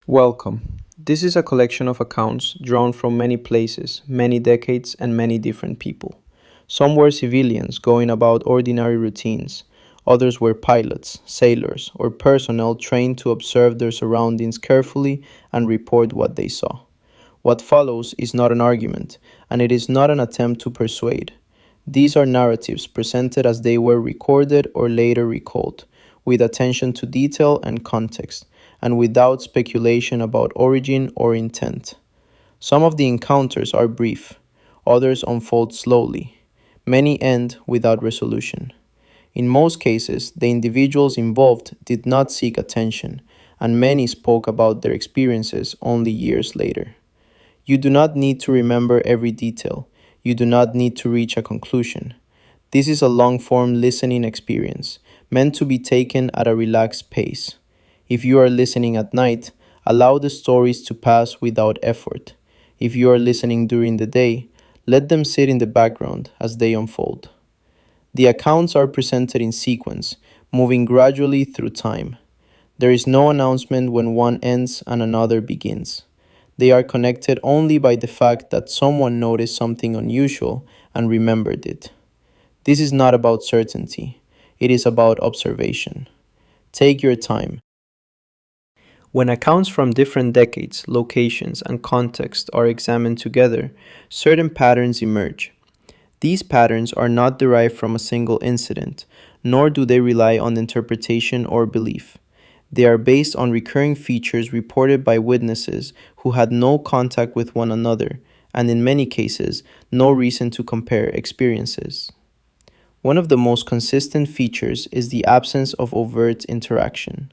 Welcome. This is a collection of accounts drawn from many places, many decades, and many different people. Some were civilians going about ordinary routines, others were pilots, sailors, or personnel trained to observe their surroundings carefully and report what they saw. What follows is not an argument, and it is not an attempt to persuade. These are narratives presented as they were recorded or later recalled, with attention to detail and context, and without speculation about origin or intent. Some of the encounters are brief, others unfold slowly. Many end without resolution. In most cases, the individuals involved did not seek attention, and many spoke about their experiences only years later. You do not need to remember every detail. You do not need to reach a conclusion. This is a long form listening experience, meant to be taken at a relaxed pace. If you are listening at night, allow the stories to pass without effort. If you are listening during the day, let them sit in the background as they unfold. The accounts are presented in sequence, moving gradually through time. There is no announcement when one ends and another begins. They are connected only by the fact that someone noticed something unusual and remembered it. This is not about certainty, it is about observation. Take your time. When accounts from different decades, locations, and contexts are examined together, certain patterns emerge. These patterns are not derived from a single incident, nor do they rely on interpretation or belief. They are based on recurring features reported by witnesses who had no contact with one another, and in many cases, no reason to compare experiences. One of the most consistent features is the absence of overt interaction.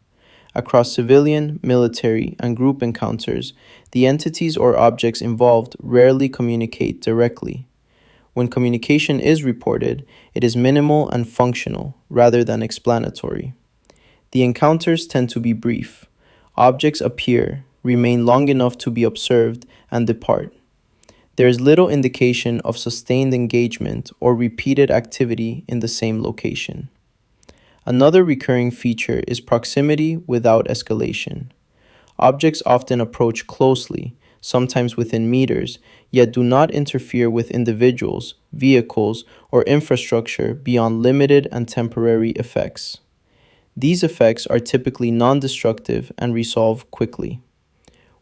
Across civilian, military, and group encounters, the entities or objects involved rarely communicate directly. When communication is reported, it is minimal and functional rather than explanatory. The encounters tend to be brief. Objects appear, remain long enough to be observed, and depart. There is little indication of sustained engagement or repeated activity in the same location. Another recurring feature is proximity without escalation. Objects often approach closely, sometimes within meters, yet do not interfere with individuals, vehicles, or infrastructure beyond limited and temporary effects. These effects are typically non destructive and resolve quickly.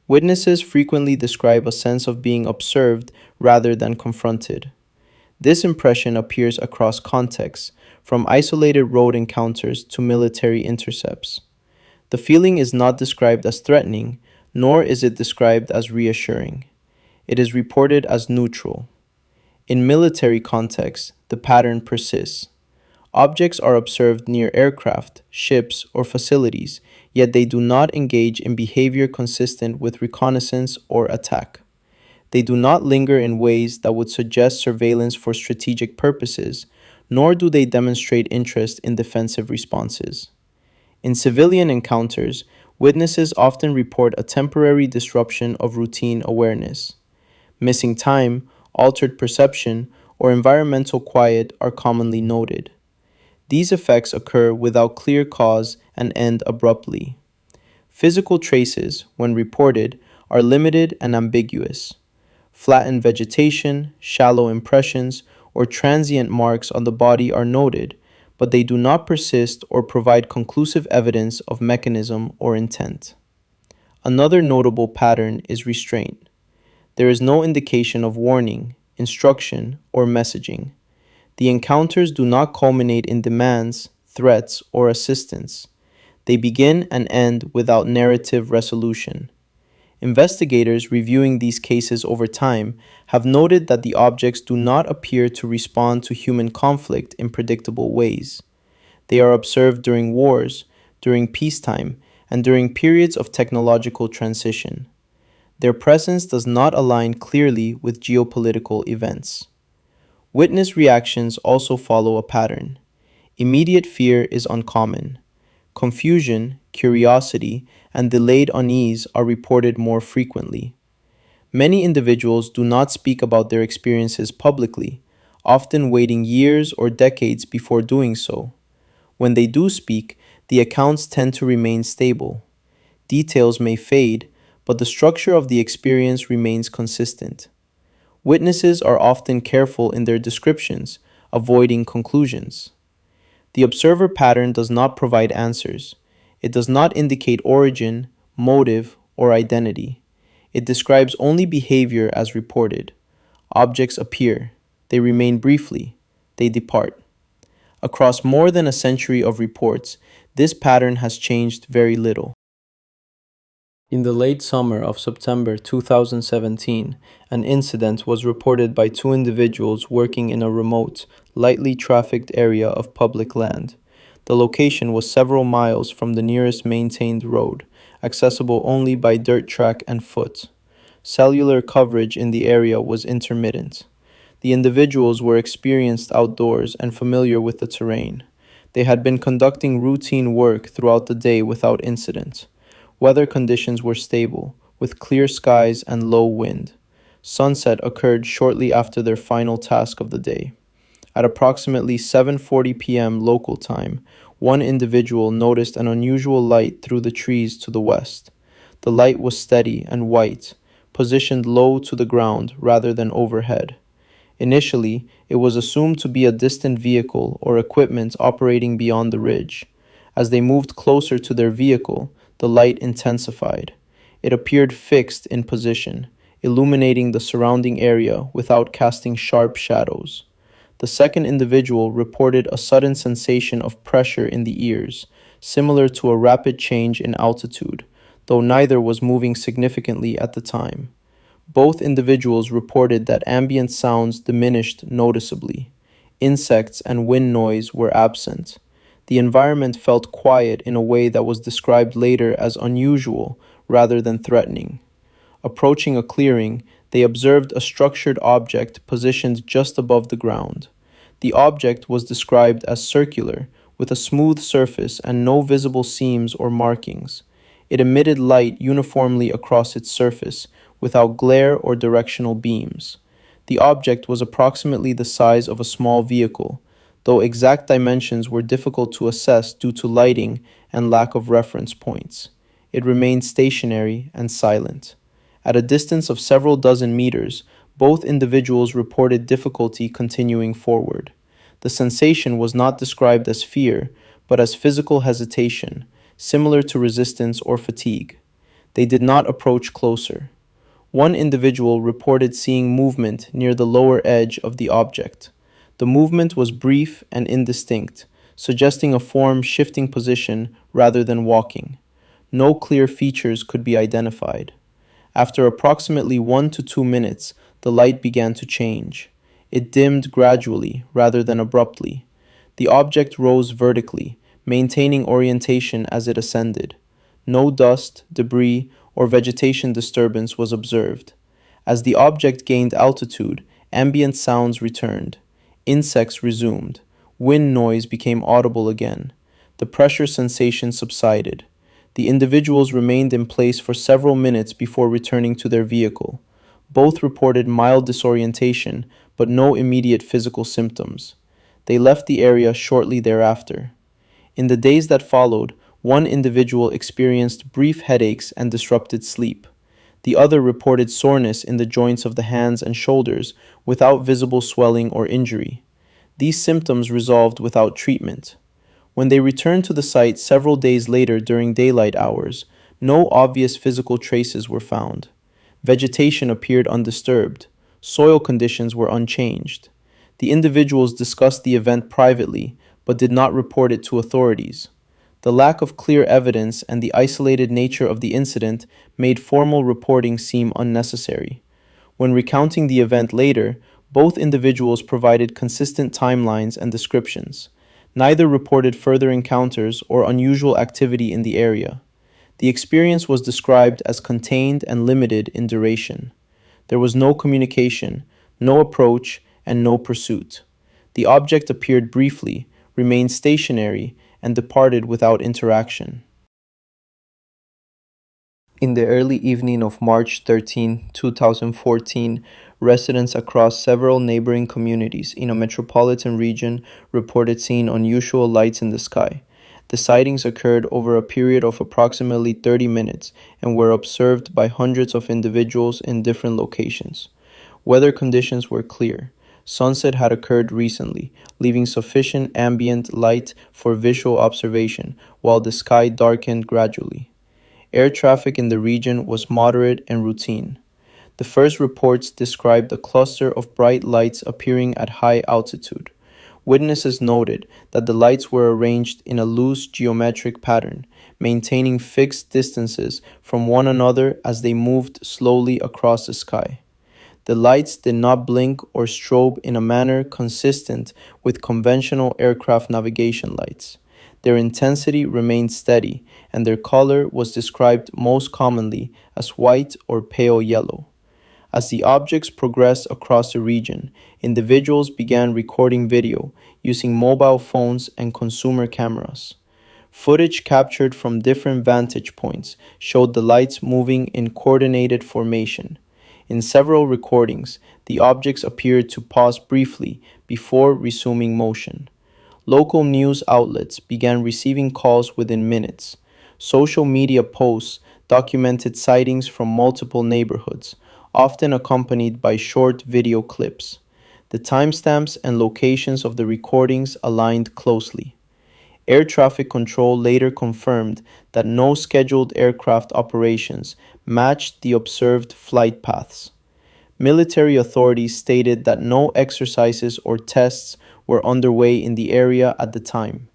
Witnesses frequently describe a sense of being observed rather than confronted. This impression appears across contexts, from isolated road encounters to military intercepts. The feeling is not described as threatening, nor is it described as reassuring. It is reported as neutral. In military contexts, the pattern persists. Objects are observed near aircraft, ships, or facilities, yet they do not engage in behavior consistent with reconnaissance or attack. They do not linger in ways that would suggest surveillance for strategic purposes, nor do they demonstrate interest in defensive responses. In civilian encounters, witnesses often report a temporary disruption of routine awareness. Missing time, altered perception, or environmental quiet are commonly noted. These effects occur without clear cause and end abruptly. Physical traces, when reported, are limited and ambiguous. Flattened vegetation, shallow impressions, or transient marks on the body are noted, but they do not persist or provide conclusive evidence of mechanism or intent. Another notable pattern is restraint. There is no indication of warning, instruction, or messaging. The encounters do not culminate in demands, threats, or assistance. They begin and end without narrative resolution. Investigators reviewing these cases over time have noted that the objects do not appear to respond to human conflict in predictable ways. They are observed during wars, during peacetime, and during periods of technological transition. Their presence does not align clearly with geopolitical events. Witness reactions also follow a pattern. Immediate fear is uncommon. Confusion, curiosity, and delayed unease are reported more frequently. Many individuals do not speak about their experiences publicly, often waiting years or decades before doing so. When they do speak, the accounts tend to remain stable. Details may fade, but the structure of the experience remains consistent. Witnesses are often careful in their descriptions, avoiding conclusions. The observer pattern does not provide answers. It does not indicate origin, motive, or identity. It describes only behavior as reported. Objects appear, they remain briefly, they depart. Across more than a century of reports, this pattern has changed very little. In the late summer of September 2017, an incident was reported by two individuals working in a remote, lightly trafficked area of public land. The location was several miles from the nearest maintained road, accessible only by dirt track and foot. Cellular coverage in the area was intermittent. The individuals were experienced outdoors and familiar with the terrain. They had been conducting routine work throughout the day without incident. Weather conditions were stable, with clear skies and low wind. Sunset occurred shortly after their final task of the day. At approximately 7:40 p.m. local time, one individual noticed an unusual light through the trees to the west. The light was steady and white, positioned low to the ground rather than overhead. Initially, it was assumed to be a distant vehicle or equipment operating beyond the ridge. As they moved closer to their vehicle, the light intensified. It appeared fixed in position, illuminating the surrounding area without casting sharp shadows. The second individual reported a sudden sensation of pressure in the ears, similar to a rapid change in altitude, though neither was moving significantly at the time. Both individuals reported that ambient sounds diminished noticeably. Insects and wind noise were absent. The environment felt quiet in a way that was described later as unusual rather than threatening. Approaching a clearing, they observed a structured object positioned just above the ground. The object was described as circular, with a smooth surface and no visible seams or markings. It emitted light uniformly across its surface, without glare or directional beams. The object was approximately the size of a small vehicle, though exact dimensions were difficult to assess due to lighting and lack of reference points. It remained stationary and silent. At a distance of several dozen meters, both individuals reported difficulty continuing forward. The sensation was not described as fear, but as physical hesitation, similar to resistance or fatigue. They did not approach closer. One individual reported seeing movement near the lower edge of the object. The movement was brief and indistinct, suggesting a form shifting position rather than walking. No clear features could be identified. After approximately 1 to 2 minutes, the light began to change. It dimmed gradually rather than abruptly. The object rose vertically, maintaining orientation as it ascended. No dust, debris, or vegetation disturbance was observed. As the object gained altitude, ambient sounds returned. Insects resumed. Wind noise became audible again. The pressure sensation subsided. The individuals remained in place for several minutes before returning to their vehicle. Both reported mild disorientation, but no immediate physical symptoms. They left the area shortly thereafter. In the days that followed, one individual experienced brief headaches and disrupted sleep. The other reported soreness in the joints of the hands and shoulders without visible swelling or injury. These symptoms resolved without treatment. When they returned to the site several days later during daylight hours, no obvious physical traces were found. Vegetation appeared undisturbed. Soil conditions were unchanged. The individuals discussed the event privately, but did not report it to authorities. The lack of clear evidence and the isolated nature of the incident made formal reporting seem unnecessary. When recounting the event later, both individuals provided consistent timelines and descriptions. Neither reported further encounters or unusual activity in the area. The experience was described as contained and limited in duration. There was no communication, no approach, and no pursuit. The object appeared briefly, remained stationary, and departed without interaction. In the early evening of March 13, 2014, residents across several neighboring communities in a metropolitan region reported seeing unusual lights in the sky. The sightings occurred over a period of approximately 30 minutes and were observed by hundreds of individuals in different locations. Weather conditions were clear. Sunset had occurred recently, leaving sufficient ambient light for visual observation, while the sky darkened gradually. Air traffic in the region was moderate and routine. The first reports described a cluster of bright lights appearing at high altitude. Witnesses noted that the lights were arranged in a loose geometric pattern, maintaining fixed distances from one another as they moved slowly across the sky. The lights did not blink or strobe in a manner consistent with conventional aircraft navigation lights. Their intensity remained steady, and their color was described most commonly as white or pale yellow. As the objects progressed across the region, individuals began recording video using mobile phones and consumer cameras. Footage captured from different vantage points showed the lights moving in coordinated formation. In several recordings, the objects appeared to pause briefly before resuming motion. Local news outlets began receiving calls within minutes. Social media posts documented sightings from multiple neighborhoods, often accompanied by short video clips. The timestamps and locations of the recordings aligned closely. Air traffic control later confirmed that no scheduled aircraft operations matched the observed flight paths. Military authorities stated that no exercises or tests were underway in the area at the time.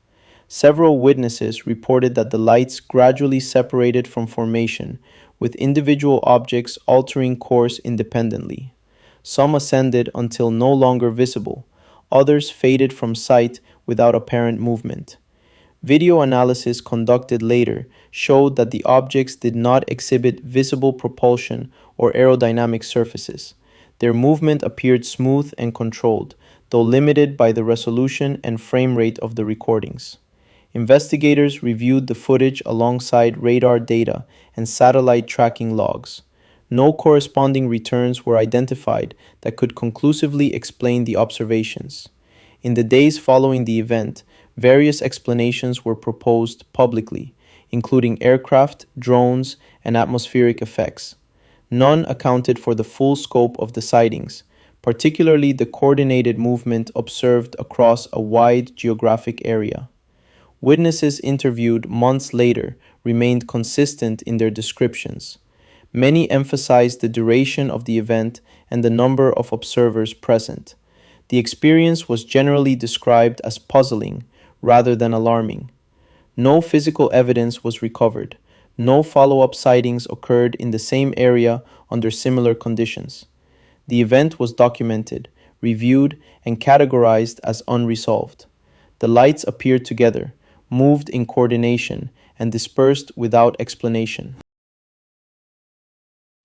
Several witnesses reported that the lights gradually separated from formation, with individual objects altering course independently. Some ascended until no longer visible, others faded from sight without apparent movement. Video analysis conducted later showed that the objects did not exhibit visible propulsion or aerodynamic surfaces. Their movement appeared smooth and controlled, though limited by the resolution and frame rate of the recordings. Investigators reviewed the footage alongside radar data and satellite tracking logs. No corresponding returns were identified that could conclusively explain the observations. In the days following the event, various explanations were proposed publicly, including aircraft, drones, and atmospheric effects. None accounted for the full scope of the sightings, particularly the coordinated movement observed across a wide geographic area. Witnesses interviewed months later remained consistent in their descriptions. Many emphasized the duration of the event and the number of observers present. The experience was generally described as puzzling rather than alarming. No physical evidence was recovered. No follow-up sightings occurred in the same area under similar conditions. The event was documented, reviewed, and categorized as unresolved. The lights appeared together, moved in coordination, and dispersed without explanation.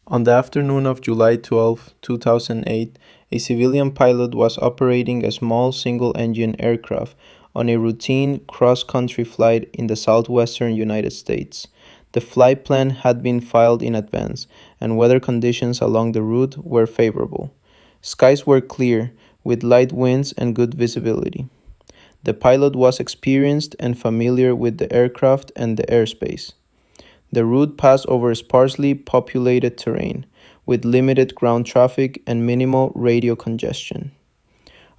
On the afternoon of July 12, 2008, a civilian pilot was operating a small single-engine aircraft on a routine cross-country flight in the southwestern United States. The flight plan had been filed in advance, and weather conditions along the route were favorable. Skies were clear, with light winds and good visibility. The pilot was experienced and familiar with the aircraft and the airspace. The route passed over sparsely populated terrain, with limited ground traffic and minimal radio congestion.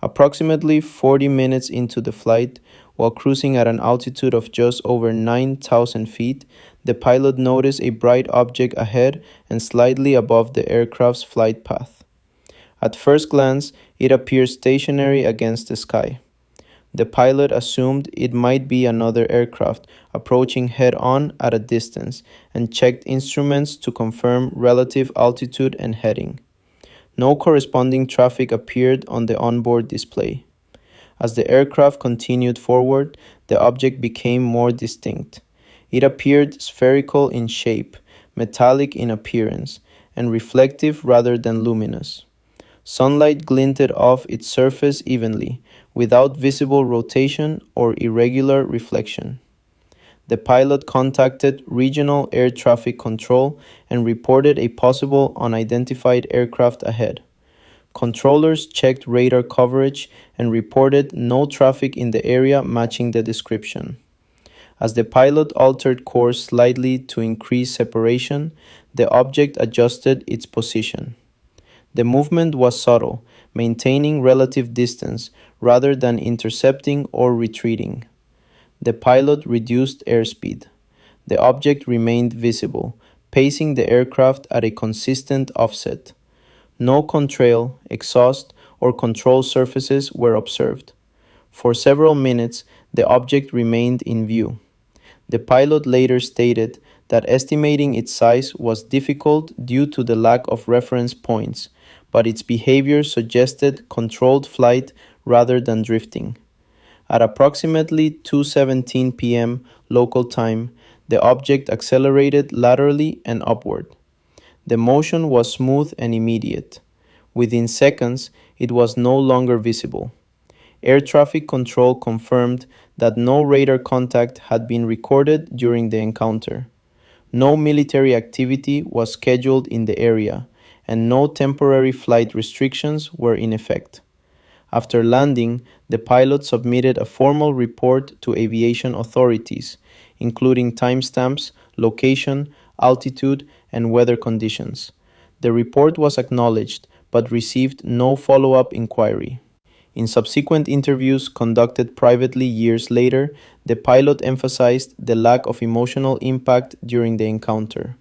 Approximately 40 minutes into the flight, while cruising at an altitude of just over 9,000 feet, the pilot noticed a bright object ahead and slightly above the aircraft's flight path. At first glance, it appeared stationary against the sky. The pilot assumed it might be another aircraft approaching head-on at a distance and checked instruments to confirm relative altitude and heading. No corresponding traffic appeared on the onboard display. As the aircraft continued forward, the object became more distinct. It appeared spherical in shape, metallic in appearance, and reflective rather than luminous. Sunlight glinted off its surface evenly, without visible rotation or irregular reflection. The pilot contacted Regional Air Traffic Control and reported a possible unidentified aircraft ahead. Controllers checked radar coverage and reported no traffic in the area matching the description. As the pilot altered course slightly to increase separation, the object adjusted its position. The movement was subtle, maintaining relative distance rather than intercepting or retreating. The pilot reduced airspeed. The object remained visible, pacing the aircraft at a consistent offset. No contrail, exhaust, or control surfaces were observed. For several minutes, the object remained in view. The pilot later stated that estimating its size was difficult due to the lack of reference points, but its behavior suggested controlled flight rather than drifting. At approximately 2:17 p.m. local time, the object accelerated laterally and upward. The motion was smooth and immediate. Within seconds, it was no longer visible. Air traffic control confirmed that no radar contact had been recorded during the encounter. No military activity was scheduled in the area, and no temporary flight restrictions were in effect. After landing, the pilot submitted a formal report to aviation authorities, including timestamps, location, altitude, and weather conditions. The report was acknowledged but received no follow-up inquiry. In subsequent interviews conducted privately years later, the pilot emphasized the lack of emotional impact during the encounter.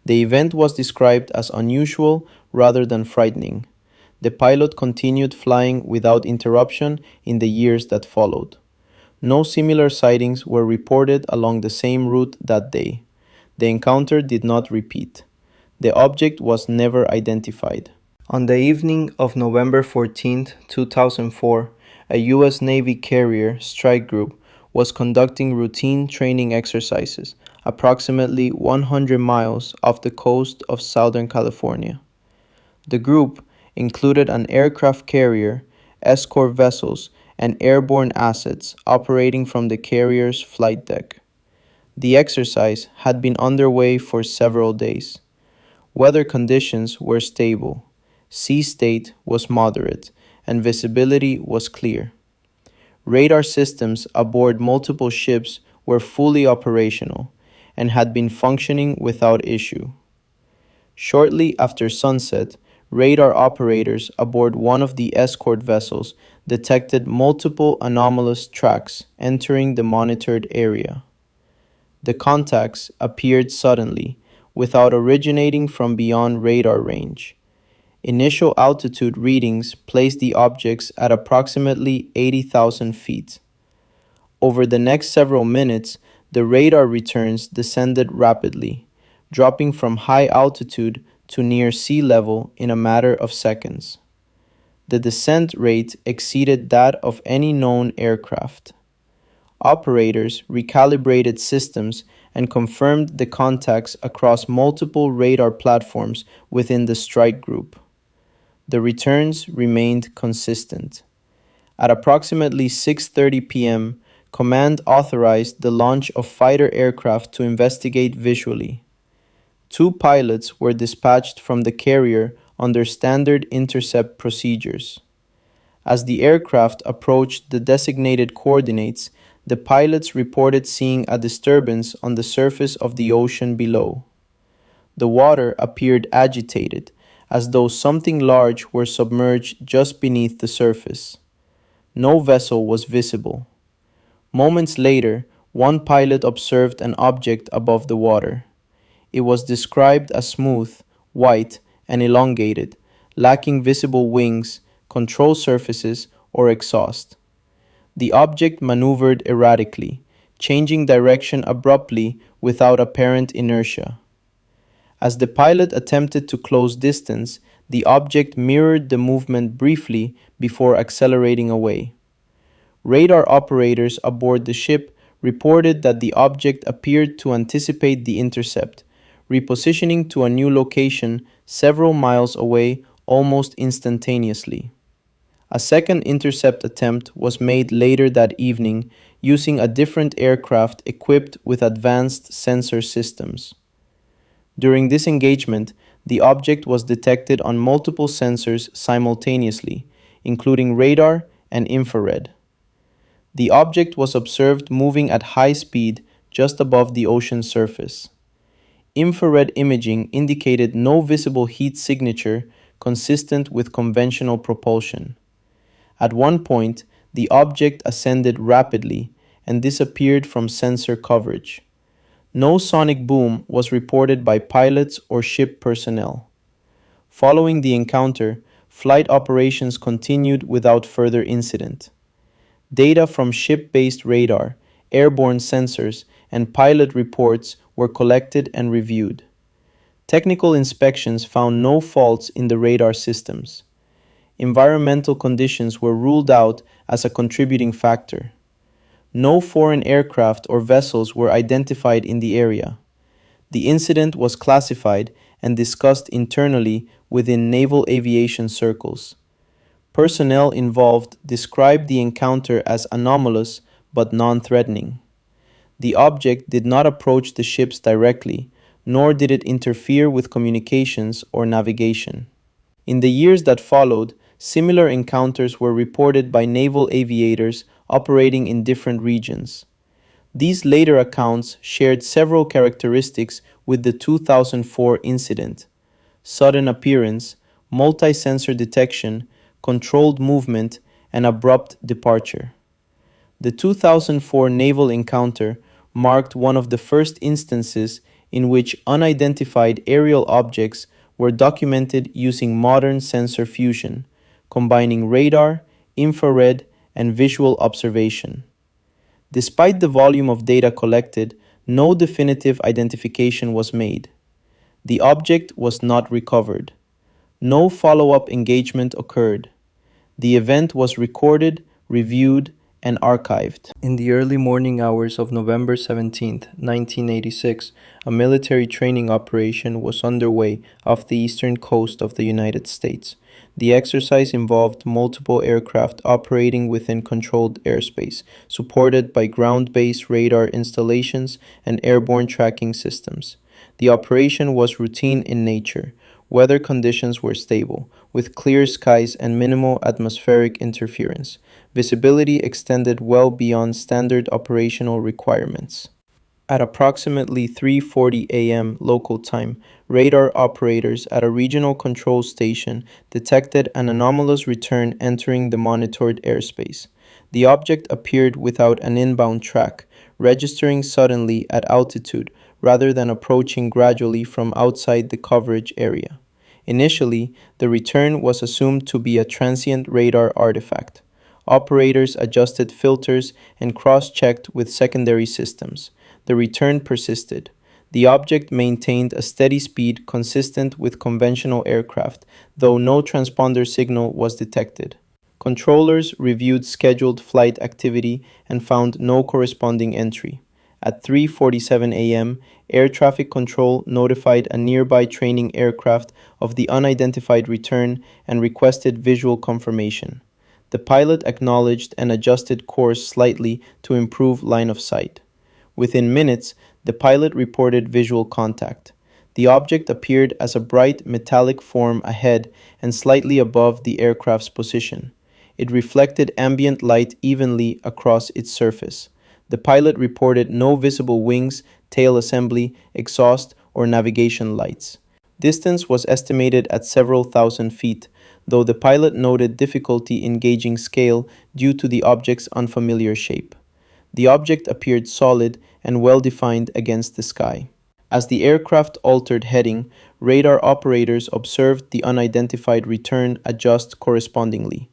The event was described as unusual rather than frightening. The pilot continued flying without interruption in the years that followed. No similar sightings were reported along the same route that day. The encounter did not repeat. The object was never identified. On the evening of November 14, 2004, a U.S. Navy carrier strike group was conducting routine training exercises approximately 100 miles off the coast of Southern California. The group included an aircraft carrier, escort vessels, and airborne assets operating from the carrier's flight deck. The exercise had been underway for several days. Weather conditions were stable, sea state was moderate, and visibility was clear. Radar systems aboard multiple ships were fully operational and had been functioning without issue. Shortly after sunset, radar operators aboard one of the escort vessels detected multiple anomalous tracks entering the monitored area. The contacts appeared suddenly, without originating from beyond radar range. Initial altitude readings placed the objects at approximately 80,000 feet. Over the next several minutes, the radar returns descended rapidly, dropping from high altitude to near sea level in a matter of seconds. The descent rate exceeded that of any known aircraft. Operators recalibrated systems and confirmed the contacts across multiple radar platforms within the strike group. The returns remained consistent. At approximately 6:30 p.m., Command authorized the launch of fighter aircraft to investigate visually. Two pilots were dispatched from the carrier under standard intercept procedures. As the aircraft approached the designated coordinates, the pilots reported seeing a disturbance on the surface of the ocean below. The water appeared agitated, as though something large were submerged just beneath the surface. No vessel was visible. Moments later, one pilot observed an object above the water. It was described as smooth, white, and elongated, lacking visible wings, control surfaces, or exhaust. The object maneuvered erratically, changing direction abruptly without apparent inertia. As the pilot attempted to close distance, the object mirrored the movement briefly before accelerating away. Radar operators aboard the ship reported that the object appeared to anticipate the intercept, repositioning to a new location several miles away almost instantaneously. A second intercept attempt was made later that evening using a different aircraft equipped with advanced sensor systems. During this engagement, the object was detected on multiple sensors simultaneously, including radar and infrared. The object was observed moving at high speed just above the ocean surface. Infrared imaging indicated no visible heat signature consistent with conventional propulsion. At one point, the object ascended rapidly and disappeared from sensor coverage. No sonic boom was reported by pilots or ship personnel. Following the encounter, flight operations continued without further incident. Data from ship-based radar, airborne sensors, and pilot reports were collected and reviewed. Technical inspections found no faults in the radar systems. Environmental conditions were ruled out as a contributing factor. No foreign aircraft or vessels were identified in the area. The incident was classified and discussed internally within naval aviation circles. Personnel involved described the encounter as anomalous but non-threatening. The object did not approach the ships directly, nor did it interfere with communications or navigation. In the years that followed, similar encounters were reported by naval aviators operating in different regions. These later accounts shared several characteristics with the 2004 incident: sudden appearance, multi-sensor detection, controlled movement, and abrupt departure. The 2004 naval encounter marked one of the first instances in which unidentified aerial objects were documented using modern sensor fusion, combining radar, infrared, and visual observation. Despite the volume of data collected, no definitive identification was made. The object was not recovered. No follow-up engagement occurred. The event was recorded, reviewed, and archived. In the early morning hours of November 17, 1986, a military training operation was underway off the eastern coast of the United States. The exercise involved multiple aircraft operating within controlled airspace, supported by ground-based radar installations and airborne tracking systems. The operation was routine in nature. Weather conditions were stable, with clear skies and minimal atmospheric interference. Visibility extended well beyond standard operational requirements. At approximately 3:40 a.m. local time, radar operators at a regional control station detected an anomalous return entering the monitored airspace. The object appeared without an inbound track, registering suddenly at altitude rather than approaching gradually from outside the coverage area. Initially, the return was assumed to be a transient radar artifact. Operators adjusted filters and cross-checked with secondary systems. The return persisted. The object maintained a steady speed consistent with conventional aircraft, though no transponder signal was detected. Controllers reviewed scheduled flight activity and found no corresponding entry. At 3:47 a.m., air traffic control notified a nearby training aircraft of the unidentified return and requested visual confirmation. The pilot acknowledged and adjusted course slightly to improve line of sight. Within minutes, the pilot reported visual contact. The object appeared as a bright metallic form ahead and slightly above the aircraft's position. It reflected ambient light evenly across its surface. The pilot reported no visible wings, tail assembly, exhaust, or navigation lights. Distance was estimated at several thousand feet, though the pilot noted difficulty in gauging scale due to the object's unfamiliar shape. The object appeared solid and well-defined against the sky. As the aircraft altered heading, radar operators observed the unidentified return adjust correspondingly.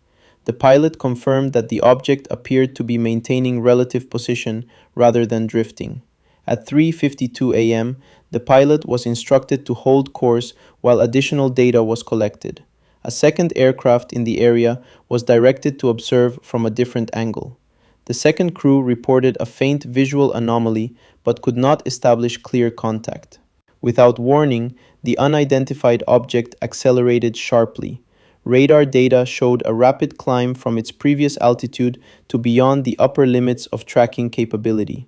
The pilot confirmed that the object appeared to be maintaining relative position rather than drifting. At 3:52 a.m., the pilot was instructed to hold course while additional data was collected. A second aircraft in the area was directed to observe from a different angle. The second crew reported a faint visual anomaly but could not establish clear contact. Without warning, the unidentified object accelerated sharply. Radar data showed a rapid climb from its previous altitude to beyond the upper limits of tracking capability.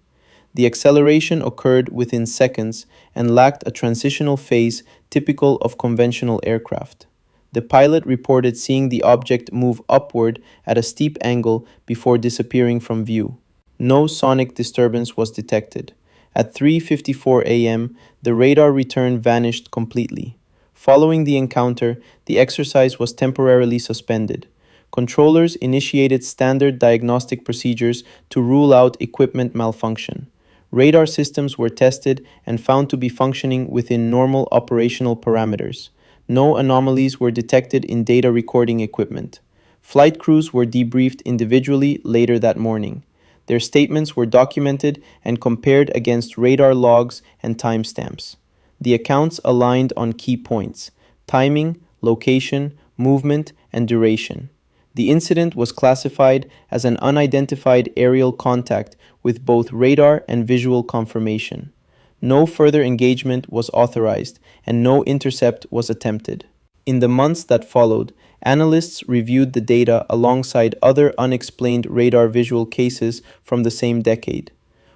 The acceleration occurred within seconds and lacked a transitional phase typical of conventional aircraft. The pilot reported seeing the object move upward at a steep angle before disappearing from view. No sonic disturbance was detected. At 3:54 a.m., the radar return vanished completely. Following the encounter, the exercise was temporarily suspended. Controllers initiated standard diagnostic procedures to rule out equipment malfunction. Radar systems were tested and found to be functioning within normal operational parameters. No anomalies were detected in data recording equipment. Flight crews were debriefed individually later that morning. Their statements were documented and compared against radar logs and timestamps. The accounts aligned on key points: timing, location, movement, and duration. The incident was classified as an unidentified aerial contact with both radar and visual confirmation. No further engagement was authorized, and no intercept was attempted. In the months that followed, analysts reviewed the data alongside other unexplained radar visual cases from the same decade.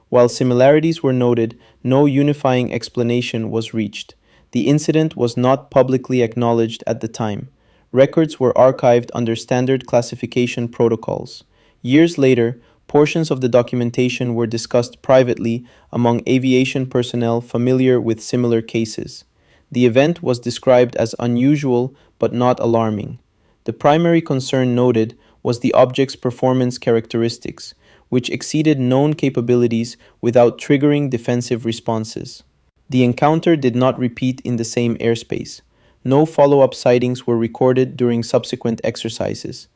While similarities were noted, no unifying explanation was reached. The incident was not publicly acknowledged at the time. Records were archived under standard classification protocols. Years later, portions of the documentation were discussed privately among aviation personnel familiar with similar cases. The event was described as unusual but not alarming. The primary concern noted was the object's performance characteristics, which exceeded known capabilities without triggering defensive responses. The encounter did not repeat in the same airspace. No follow-up sightings were recorded during subsequent exercises.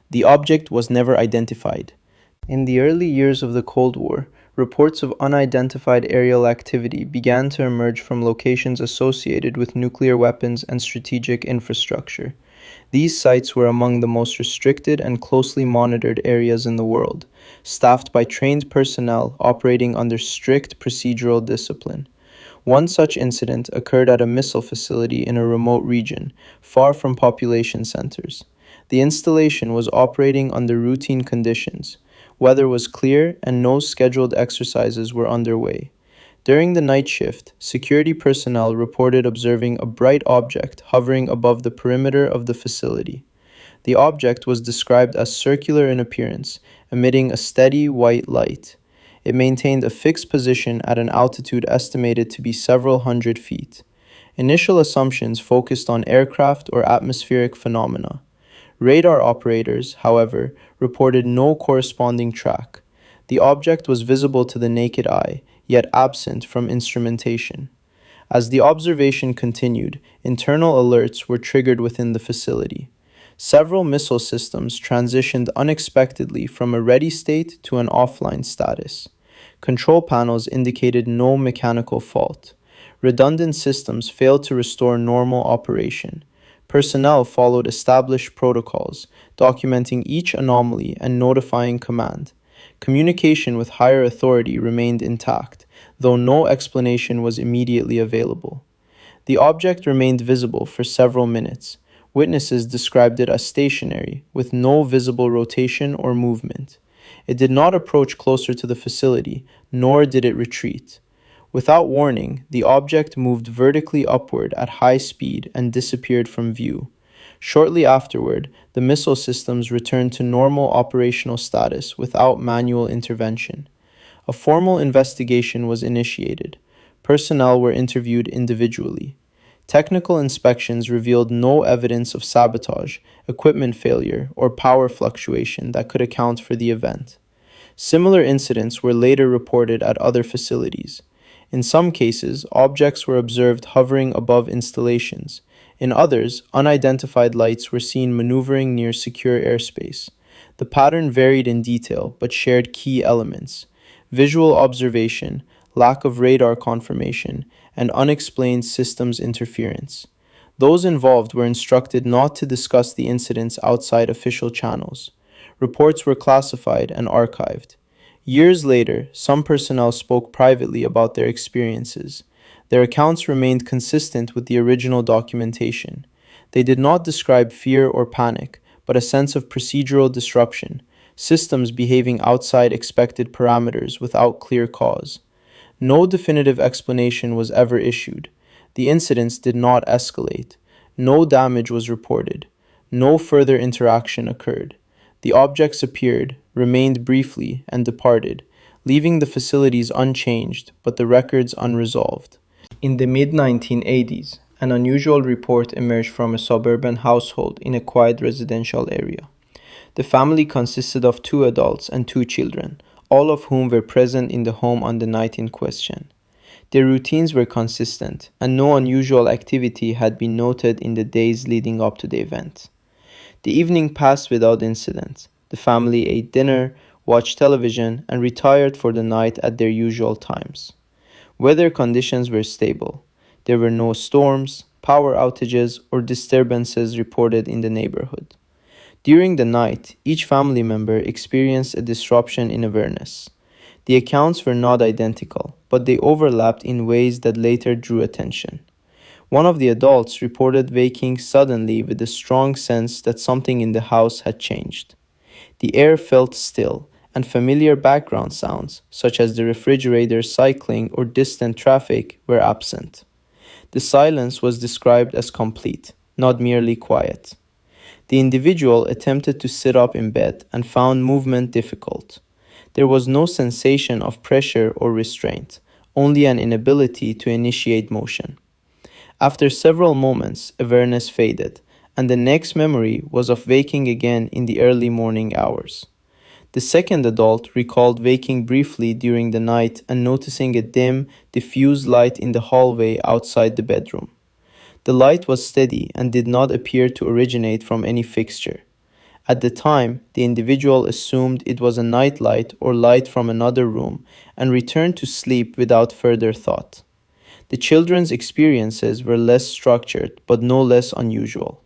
The object was never identified. In the early years of the Cold War, reports of unidentified aerial activity began to emerge from locations associated with nuclear weapons and strategic infrastructure. These sites were among the most restricted and closely monitored areas in the world, staffed by trained personnel operating under strict procedural discipline. One such incident occurred at a missile facility in a remote region, far from population centers. The installation was operating under routine conditions. Weather was clear and no scheduled exercises were underway. During the night shift, security personnel reported observing a bright object hovering above the perimeter of the facility. The object was described as circular in appearance, emitting a steady white light. It maintained a fixed position at an altitude estimated to be several hundred feet. Initial assumptions focused on aircraft or atmospheric phenomena. Radar operators, however, reported no corresponding track. The object was visible to the naked eye, yet absent from instrumentation. As the observation continued, internal alerts were triggered within the facility. Several missile systems transitioned unexpectedly from a ready state to an offline status. Control panels indicated no mechanical fault. Redundant systems failed to restore normal operation. Personnel followed established protocols, documenting each anomaly and notifying command. Communication with higher authority remained intact, though no explanation was immediately available. The object remained visible for several minutes. Witnesses described it as stationary, with no visible rotation or movement. It did not approach closer to the facility, nor did it retreat. Without warning, the object moved vertically upward at high speed and disappeared from view. Shortly afterward, the missile systems returned to normal operational status without manual intervention. A formal investigation was initiated. Personnel were interviewed individually. Technical inspections revealed no evidence of sabotage, equipment failure, or power fluctuation that could account for the event. Similar incidents were later reported at other facilities. In some cases, objects were observed hovering above installations. In others, unidentified lights were seen maneuvering near secure airspace. The pattern varied in detail but shared key elements: visual observation, lack of radar confirmation, and unexplained systems interference. Those involved were instructed not to discuss the incidents outside official channels. Reports were classified and archived. Years later, some personnel spoke privately about their experiences. Their accounts remained consistent with the original documentation. They did not describe fear or panic, but a sense of procedural disruption, systems behaving outside expected parameters without clear cause. No definitive explanation was ever issued. The incidents did not escalate. No damage was reported. No further interaction occurred. The objects appeared, remained briefly, and departed, leaving the facilities unchanged but the records unresolved. In the mid 1980s, an unusual report emerged from a suburban household in a quiet residential area. The family consisted of two adults and two children, all of whom were present in the home on the night in question. Their routines were consistent, and no unusual activity had been noted in the days leading up to the event. The evening passed without incident. The family ate dinner, watched television, and retired for the night at their usual times. Weather conditions were stable. There were no storms, power outages, or disturbances reported in the neighborhood. During the night, each family member experienced a disruption in awareness. The accounts were not identical, but they overlapped in ways that later drew attention. One of the adults reported waking suddenly with a strong sense that something in the house had changed. The air felt still, and familiar background sounds, such as the refrigerator cycling or distant traffic, were absent. The silence was described as complete, not merely quiet. The individual attempted to sit up in bed and found movement difficult. There was no sensation of pressure or restraint, only an inability to initiate motion. After several moments, awareness faded, and the next memory was of waking again in the early morning hours. The second adult recalled waking briefly during the night and noticing a dim, diffuse light in the hallway outside the bedroom. The light was steady and did not appear to originate from any fixture. At the time, the individual assumed it was a night light or light from another room and returned to sleep without further thought. The children's experiences were less structured but no less unusual.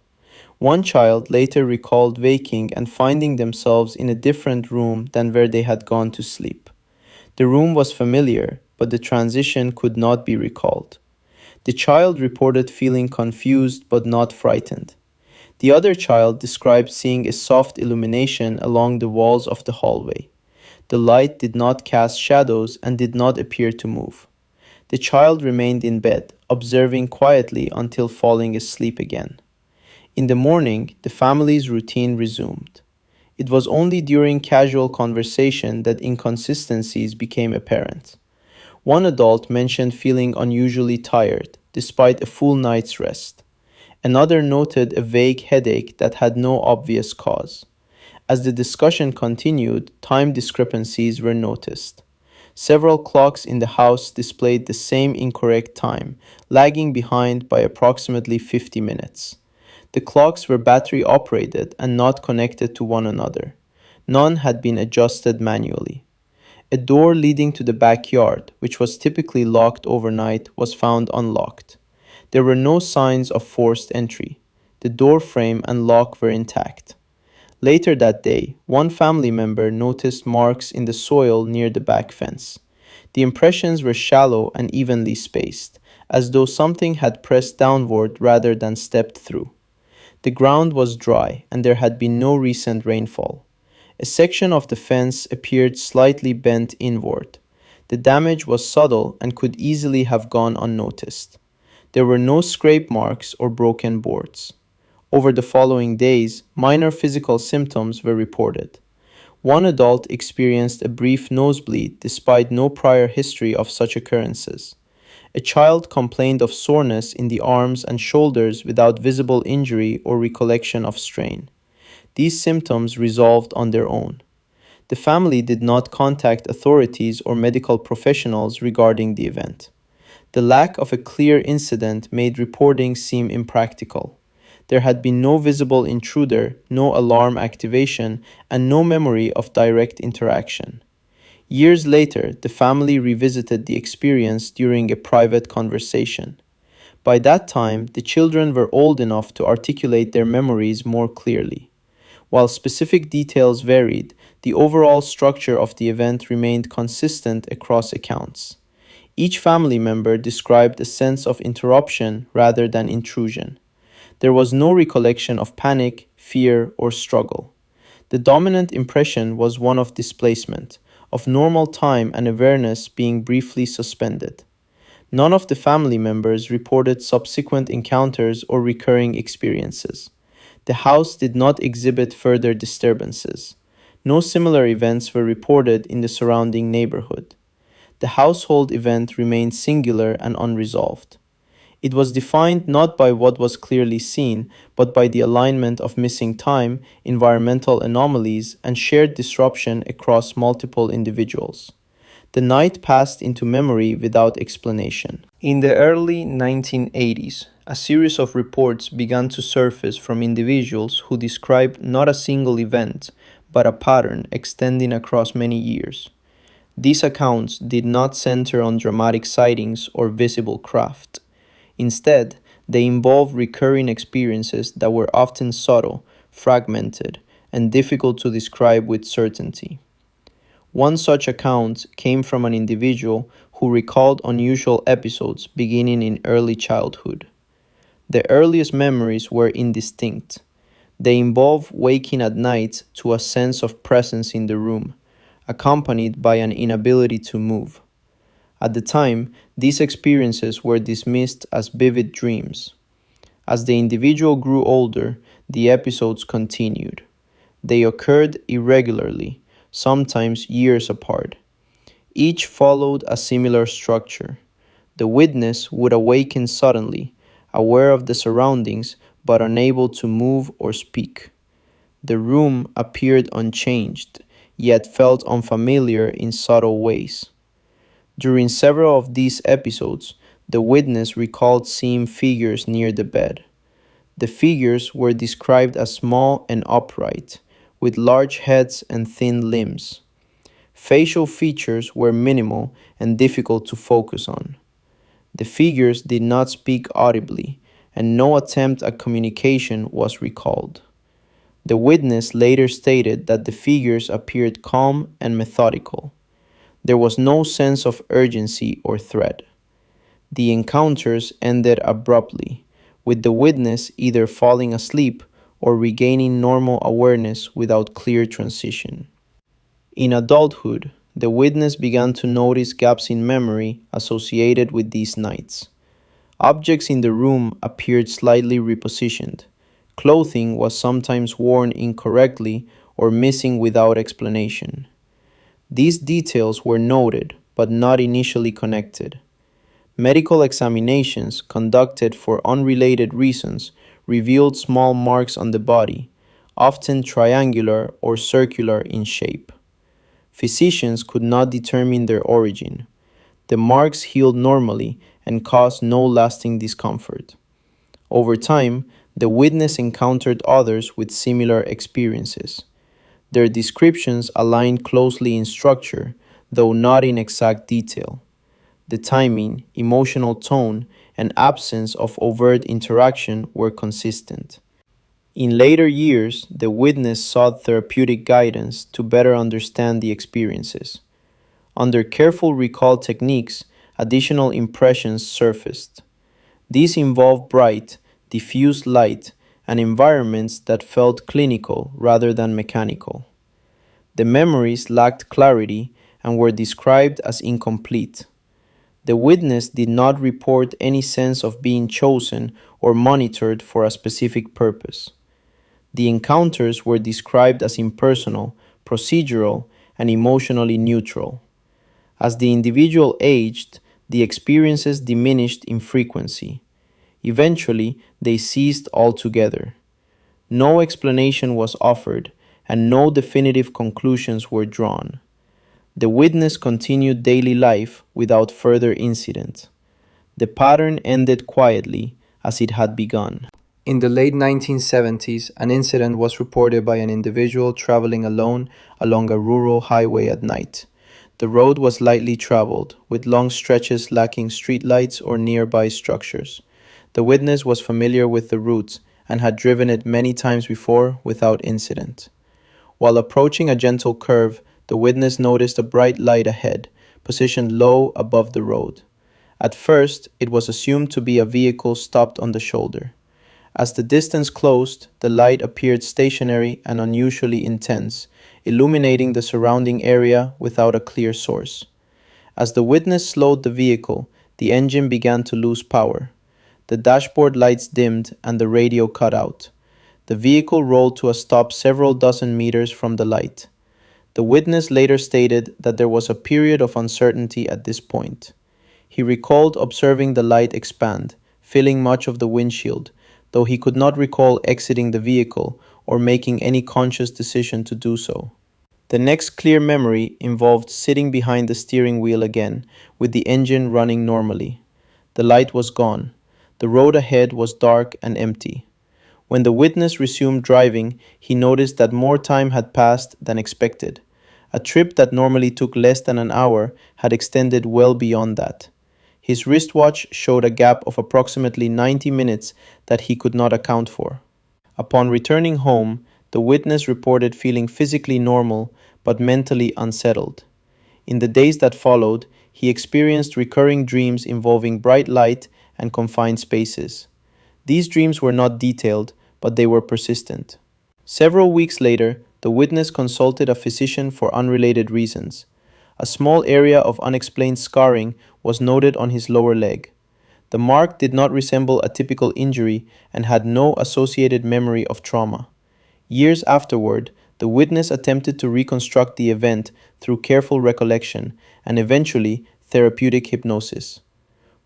One child later recalled waking and finding themselves in a different room than where they had gone to sleep. The room was familiar, but the transition could not be recalled. The child reported feeling confused but not frightened. The other child described seeing a soft illumination along the walls of the hallway. The light did not cast shadows and did not appear to move. The child remained in bed, observing quietly until falling asleep again. In the morning, the family's routine resumed. It was only during casual conversation that inconsistencies became apparent. One adult mentioned feeling unusually tired, despite a full night's rest. Another noted a vague headache that had no obvious cause. As the discussion continued, time discrepancies were noticed. Several clocks in the house displayed the same incorrect time, lagging behind by approximately 50 minutes. The clocks were battery operated and not connected to one another. None had been adjusted manually. A door leading to the backyard, which was typically locked overnight, was found unlocked. There were no signs of forced entry. The door frame and lock were intact. Later that day, one family member noticed marks in the soil near the back fence. The impressions were shallow and evenly spaced, as though something had pressed downward rather than stepped through. The ground was dry, and there had been no recent rainfall. A section of the fence appeared slightly bent inward. The damage was subtle and could easily have gone unnoticed. There were no scrape marks or broken boards. Over the following days, minor physical symptoms were reported. One adult experienced a brief nosebleed despite no prior history of such occurrences. A child complained of soreness in the arms and shoulders without visible injury or recollection of strain. These symptoms resolved on their own. The family did not contact authorities or medical professionals regarding the event. The lack of a clear incident made reporting seem impractical. There had been no visible intruder, no alarm activation, and no memory of direct interaction. Years later, the family revisited the experience during a private conversation. By that time, the children were old enough to articulate their memories more clearly. While specific details varied, the overall structure of the event remained consistent across accounts. Each family member described a sense of interruption rather than intrusion. There was no recollection of panic, fear, or struggle. The dominant impression was one of displacement, of normal time and awareness being briefly suspended. None of the family members reported subsequent encounters or recurring experiences. The house did not exhibit further disturbances. No similar events were reported in the surrounding neighborhood. The household event remained singular and unresolved. It was defined not by what was clearly seen, but by the alignment of missing time, environmental anomalies, and shared disruption across multiple individuals. The night passed into memory without explanation. In the early 1980s, a series of reports began to surface from individuals who described not a single event, but a pattern extending across many years. These accounts did not center on dramatic sightings or visible craft. Instead, they involved recurring experiences that were often subtle, fragmented, and difficult to describe with certainty. One such account came from an individual who recalled unusual episodes beginning in early childhood. The earliest memories were indistinct. They involved waking at night to a sense of presence in the room, accompanied by an inability to move. At the time, these experiences were dismissed as vivid dreams. As the individual grew older, the episodes continued. They occurred irregularly, sometimes years apart. Each followed a similar structure. The witness would awaken suddenly, aware of the surroundings but unable to move or speak. The room appeared unchanged, yet felt unfamiliar in subtle ways. During several of these episodes, the witness recalled seeing figures near the bed. The figures were described as small and upright, with large heads and thin limbs. Facial features were minimal and difficult to focus on. The figures did not speak audibly, and no attempt at communication was recalled. The witness later stated that the figures appeared calm and methodical. There was no sense of urgency or threat. The encounters ended abruptly, with the witness either falling asleep or regaining normal awareness without clear transition. In adulthood, the witness began to notice gaps in memory associated with these nights. Objects in the room appeared slightly repositioned. Clothing was sometimes worn incorrectly or missing without explanation. These details were noted but not initially connected. Medical examinations conducted for unrelated reasons revealed small marks on the body, often triangular or circular in shape. Physicians could not determine their origin. The marks healed normally and caused no lasting discomfort. Over time, the witness encountered others with similar experiences. Their descriptions aligned closely in structure, though not in exact detail. The timing, emotional tone, and absence of overt interaction were consistent. In later years, the witness sought therapeutic guidance to better understand the experiences. Under careful recall techniques, additional impressions surfaced. These involved bright, diffuse light and environments that felt clinical rather than mechanical. The memories lacked clarity and were described as incomplete. The witness did not report any sense of being chosen or monitored for a specific purpose. The encounters were described as impersonal, procedural, and emotionally neutral. As the individual aged, the experiences diminished in frequency. Eventually, they ceased altogether. No explanation was offered, and no definitive conclusions were drawn. The witness continued daily life without further incident. The pattern ended quietly as it had begun. In the late 1970s, an incident was reported by an individual traveling alone along a rural highway at night. The road was lightly traveled, with long stretches lacking streetlights or nearby structures. The witness was familiar with the route and had driven it many times before without incident. While approaching a gentle curve, the witness noticed a bright light ahead, positioned low above the road. At first, it was assumed to be a vehicle stopped on the shoulder. As the distance closed, the light appeared stationary and unusually intense, illuminating the surrounding area without a clear source. As the witness slowed the vehicle, the engine began to lose power. The dashboard lights dimmed and the radio cut out. The vehicle rolled to a stop several dozen meters from the light. The witness later stated that there was a period of uncertainty at this point. He recalled observing the light expand, filling much of the windshield, though he could not recall exiting the vehicle or making any conscious decision to do so. The next clear memory involved sitting behind the steering wheel again, with the engine running normally. The light was gone. The road ahead was dark and empty. When the witness resumed driving, he noticed that more time had passed than expected. A trip that normally took less than an hour had extended well beyond that. His wristwatch showed a gap of approximately 90 minutes that he could not account for. Upon returning home, the witness reported feeling physically normal but mentally unsettled. In the days that followed, he experienced recurring dreams involving bright light and confined spaces. These dreams were not detailed, but they were persistent. Several weeks later, the witness consulted a physician for unrelated reasons. A small area of unexplained scarring was noted on his lower leg. The mark did not resemble a typical injury and had no associated memory of trauma. Years afterward, the witness attempted to reconstruct the event through careful recollection and eventually therapeutic hypnosis.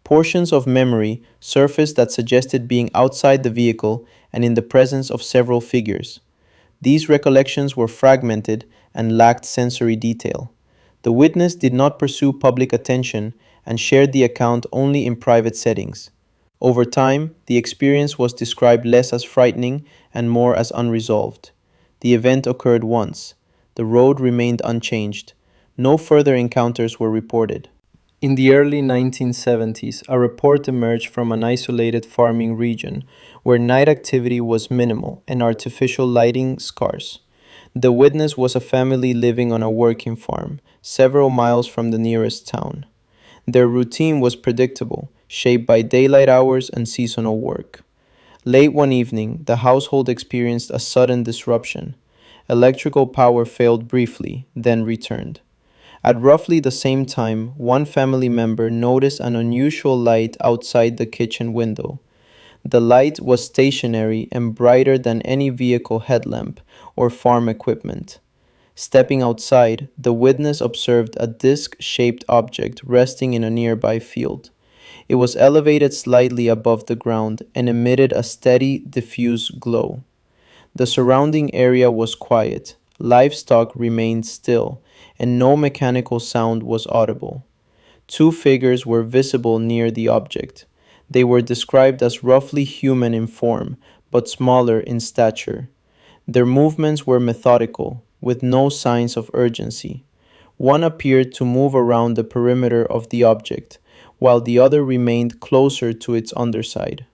Portions of memory surfaced that suggested being outside the vehicle and in the presence of several figures. These recollections were fragmented and lacked sensory detail. The witness did not pursue public attention and shared the account only in private settings. Over time, the experience was described less as frightening and more as unresolved. The event occurred once. The road remained unchanged. No further encounters were reported. In the early 1970s, a report emerged from an isolated farming region where night activity was minimal and artificial lighting scarce. The witness was a family living on a working farm, several miles from the nearest town. Their routine was predictable, shaped by daylight hours and seasonal work. Late one evening, the household experienced a sudden disruption. Electrical power failed briefly, then returned. At roughly the same time, one family member noticed an unusual light outside the kitchen window. The light was stationary and brighter than any vehicle headlamp or farm equipment. Stepping outside, the witness observed a disc-shaped object resting in a nearby field. It was elevated slightly above the ground and emitted a steady, diffuse glow. The surrounding area was quiet, livestock remained still, and no mechanical sound was audible. Two figures were visible near the object. They were described as roughly human in form, but smaller in stature. Their movements were methodical, with no signs of urgency. One appeared to move around the perimeter of the object, while the other remained closer to its underside.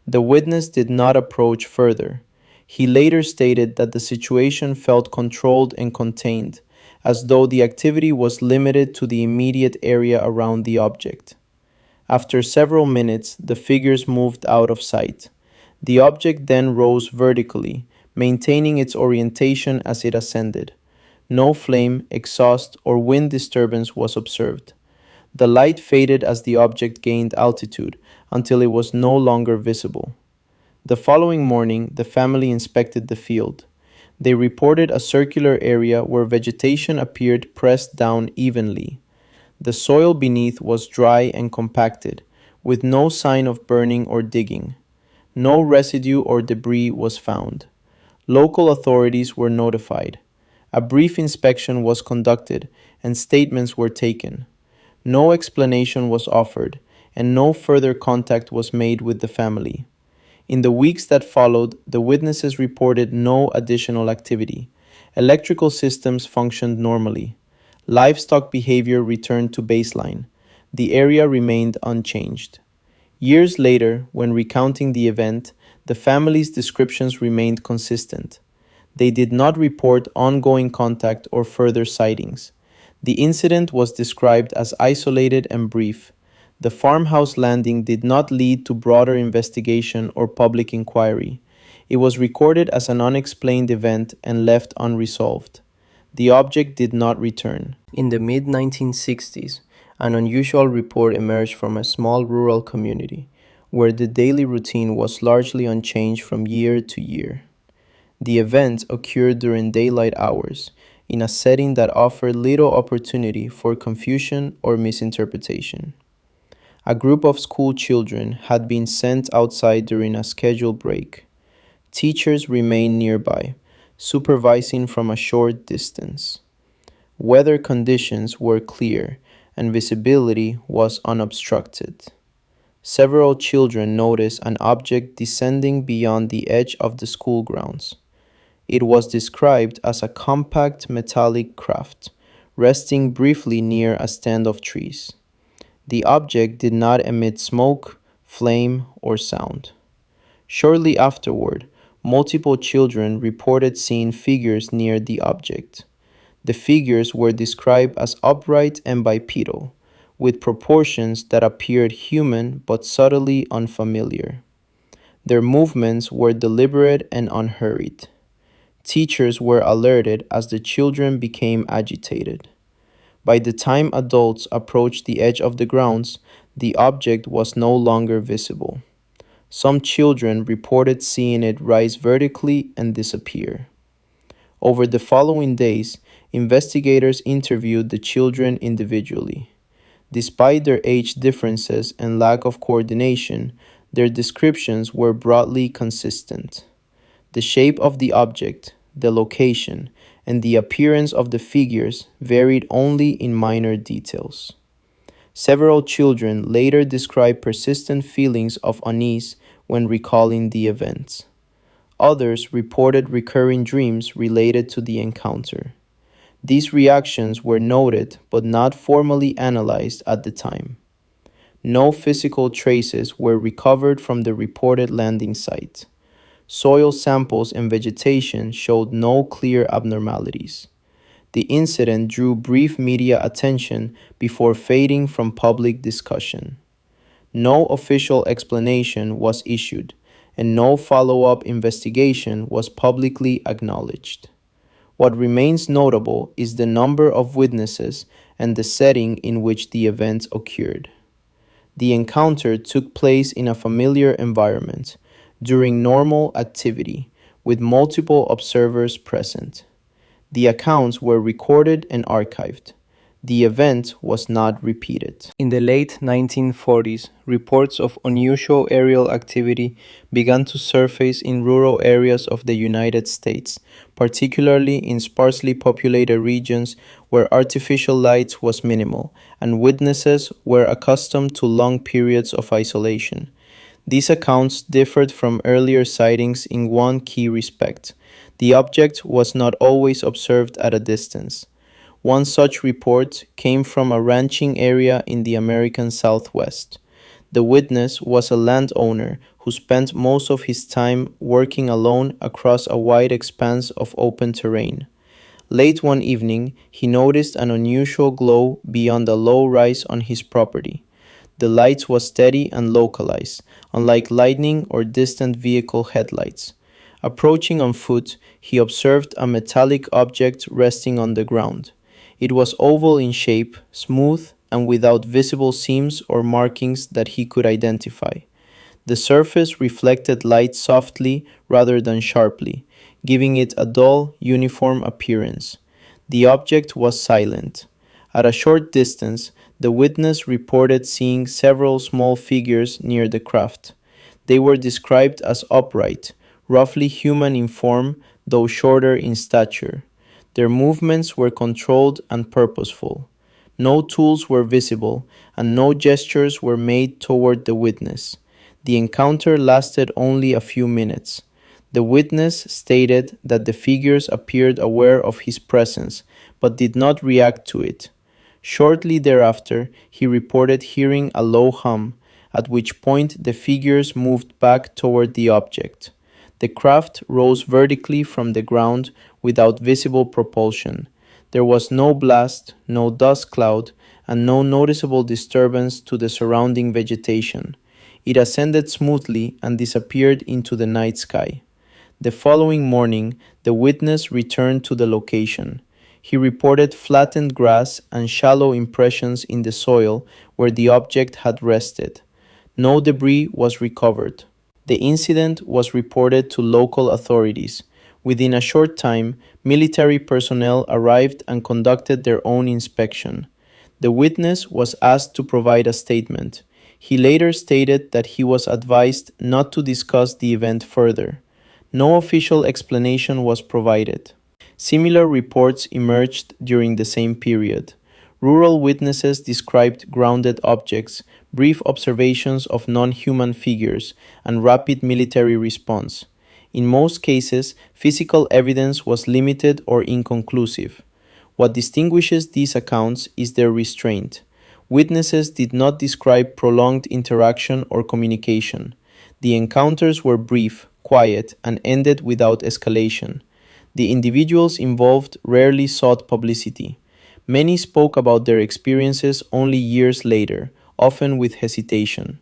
The witness did not approach further. He later stated that the situation felt controlled and contained, as though the activity was limited to the immediate area around the object. After several minutes, the figures moved out of sight. The object then rose vertically, maintaining its orientation as it ascended. No flame, exhaust, or wind disturbance was observed. The light faded as the object gained altitude until it was no longer visible. The following morning, the family inspected the field. They reported a circular area where vegetation appeared pressed down evenly. The soil beneath was dry and compacted, with no sign of burning or digging. No residue or debris was found. Local authorities were notified. A brief inspection was conducted and statements were taken. No explanation was offered, and no further contact was made with the family. In the weeks that followed, the witnesses reported no additional activity. Electrical systems functioned normally. Livestock behavior returned to baseline. The area remained unchanged. Years later, when recounting the event, the family's descriptions remained consistent. They did not report ongoing contact or further sightings. The incident was described as isolated and brief. The farmhouse landing did not lead to broader investigation or public inquiry. It was recorded as an unexplained event and left unresolved. The object did not return. In the mid-1960s, an unusual report emerged from a small rural community, where the daily routine was largely unchanged from year to year. The event occurred during daylight hours, in a setting that offered little opportunity for confusion or misinterpretation. A group of school children had been sent outside during a scheduled break. Teachers remained nearby, supervising from a short distance. Weather conditions were clear and visibility was unobstructed. Several children noticed an object descending beyond the edge of the school grounds. It was described as a compact metallic craft, resting briefly near a stand of trees. The object did not emit smoke, flame, or sound. Shortly afterward, multiple children reported seeing figures near the object. The figures were described as upright and bipedal, with proportions that appeared human but subtly unfamiliar. Their movements were deliberate and unhurried. Teachers were alerted as the children became agitated. By the time adults approached the edge of the grounds, the object was no longer visible. Some children reported seeing it rise vertically and disappear. Over the following days, investigators interviewed the children individually. Despite their age differences and lack of coordination, their descriptions were broadly consistent. The shape of the object, the location, and the appearance of the figures varied only in minor details. Several children later described persistent feelings of unease when recalling the events. Others reported recurring dreams related to the encounter. These reactions were noted but not formally analyzed at the time. No physical traces were recovered from the reported landing site. Soil samples and vegetation showed no clear abnormalities. The incident drew brief media attention before fading from public discussion. No official explanation was issued, and no follow-up investigation was publicly acknowledged. What remains notable is the number of witnesses and the setting in which the event occurred. The encounter took place in a familiar environment, during normal activity, with multiple observers present. The accounts were recorded and archived. The event was not repeated. In the late 1940s, reports of unusual aerial activity began to surface in rural areas of the United States, particularly in sparsely populated regions where artificial light was minimal and witnesses were accustomed to long periods of isolation. These accounts differed from earlier sightings in one key respect. The object was not always observed at a distance. One such report came from a ranching area in the American Southwest. The witness was a landowner who spent most of his time working alone across a wide expanse of open terrain. Late one evening, he noticed an unusual glow beyond a low rise on his property. The light was steady and localized, unlike lightning or distant vehicle headlights. Approaching on foot, he observed a metallic object resting on the ground. It was oval in shape, smooth, and without visible seams or markings that he could identify. The surface reflected light softly rather than sharply, giving it a dull, uniform appearance. The object was silent. At a short distance, the witness reported seeing several small figures near the craft. They were described as upright, roughly human in form, though shorter in stature. Their movements were controlled and purposeful. No tools were visible, and no gestures were made toward the witness. The encounter lasted only a few minutes. The witness stated that the figures appeared aware of his presence, but did not react to it. Shortly thereafter, he reported hearing a low hum, at which point the figures moved back toward the object. The craft rose vertically from the ground without visible propulsion. There was no blast, no dust cloud, and no noticeable disturbance to the surrounding vegetation. It ascended smoothly and disappeared into the night sky. The following morning, the witness returned to the location. He reported flattened grass and shallow impressions in the soil where the object had rested. No debris was recovered. The incident was reported to local authorities, Within a short time, military personnel arrived and conducted their own inspection. The witness was asked to provide a statement. He later stated that he was advised not to discuss the event further. No official explanation was provided. Similar reports emerged during the same period. Rural witnesses described grounded objects, brief observations of non human figures, and rapid military response. In most cases, physical evidence was limited or inconclusive. What distinguishes these accounts is their restraint. Witnesses did not describe prolonged interaction or communication. The encounters were brief, quiet, and ended without escalation. The individuals involved rarely sought publicity. Many spoke about their experiences only years later, often with hesitation.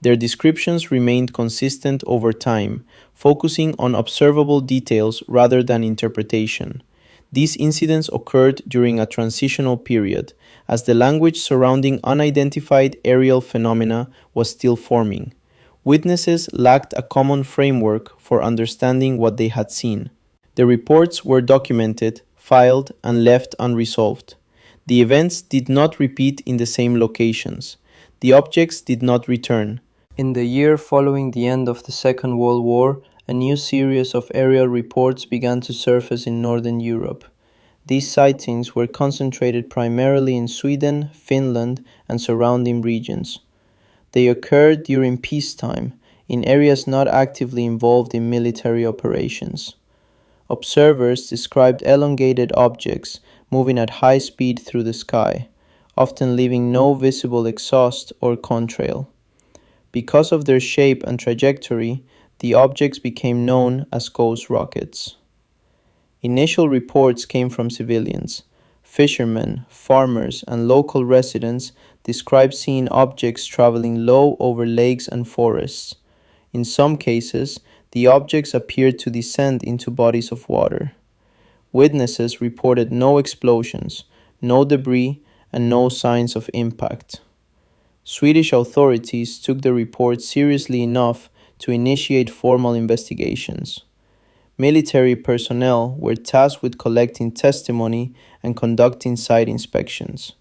Their descriptions remained consistent over time, focusing on observable details rather than interpretation. These incidents occurred during a transitional period, as the language surrounding unidentified aerial phenomena was still forming. Witnesses lacked a common framework for understanding what they had seen. The reports were documented, filed, and left unresolved. The events did not repeat in the same locations. The objects did not return. In the year following the end of the Second World War, a new series of aerial reports began to surface in Northern Europe. These sightings were concentrated primarily in Sweden, Finland, and surrounding regions. They occurred during peacetime, in areas not actively involved in military operations. Observers described elongated objects moving at high speed through the sky, often leaving no visible exhaust or contrail. Because of their shape and trajectory, the objects became known as ghost rockets. Initial reports came from civilians. Fishermen, farmers, and local residents described seeing objects traveling low over lakes and forests. In some cases, the objects appeared to descend into bodies of water. Witnesses reported no explosions, no debris, and no signs of impact. Swedish authorities took the report seriously enough to initiate formal investigations. Military personnel were tasked with collecting testimony and conducting site inspections.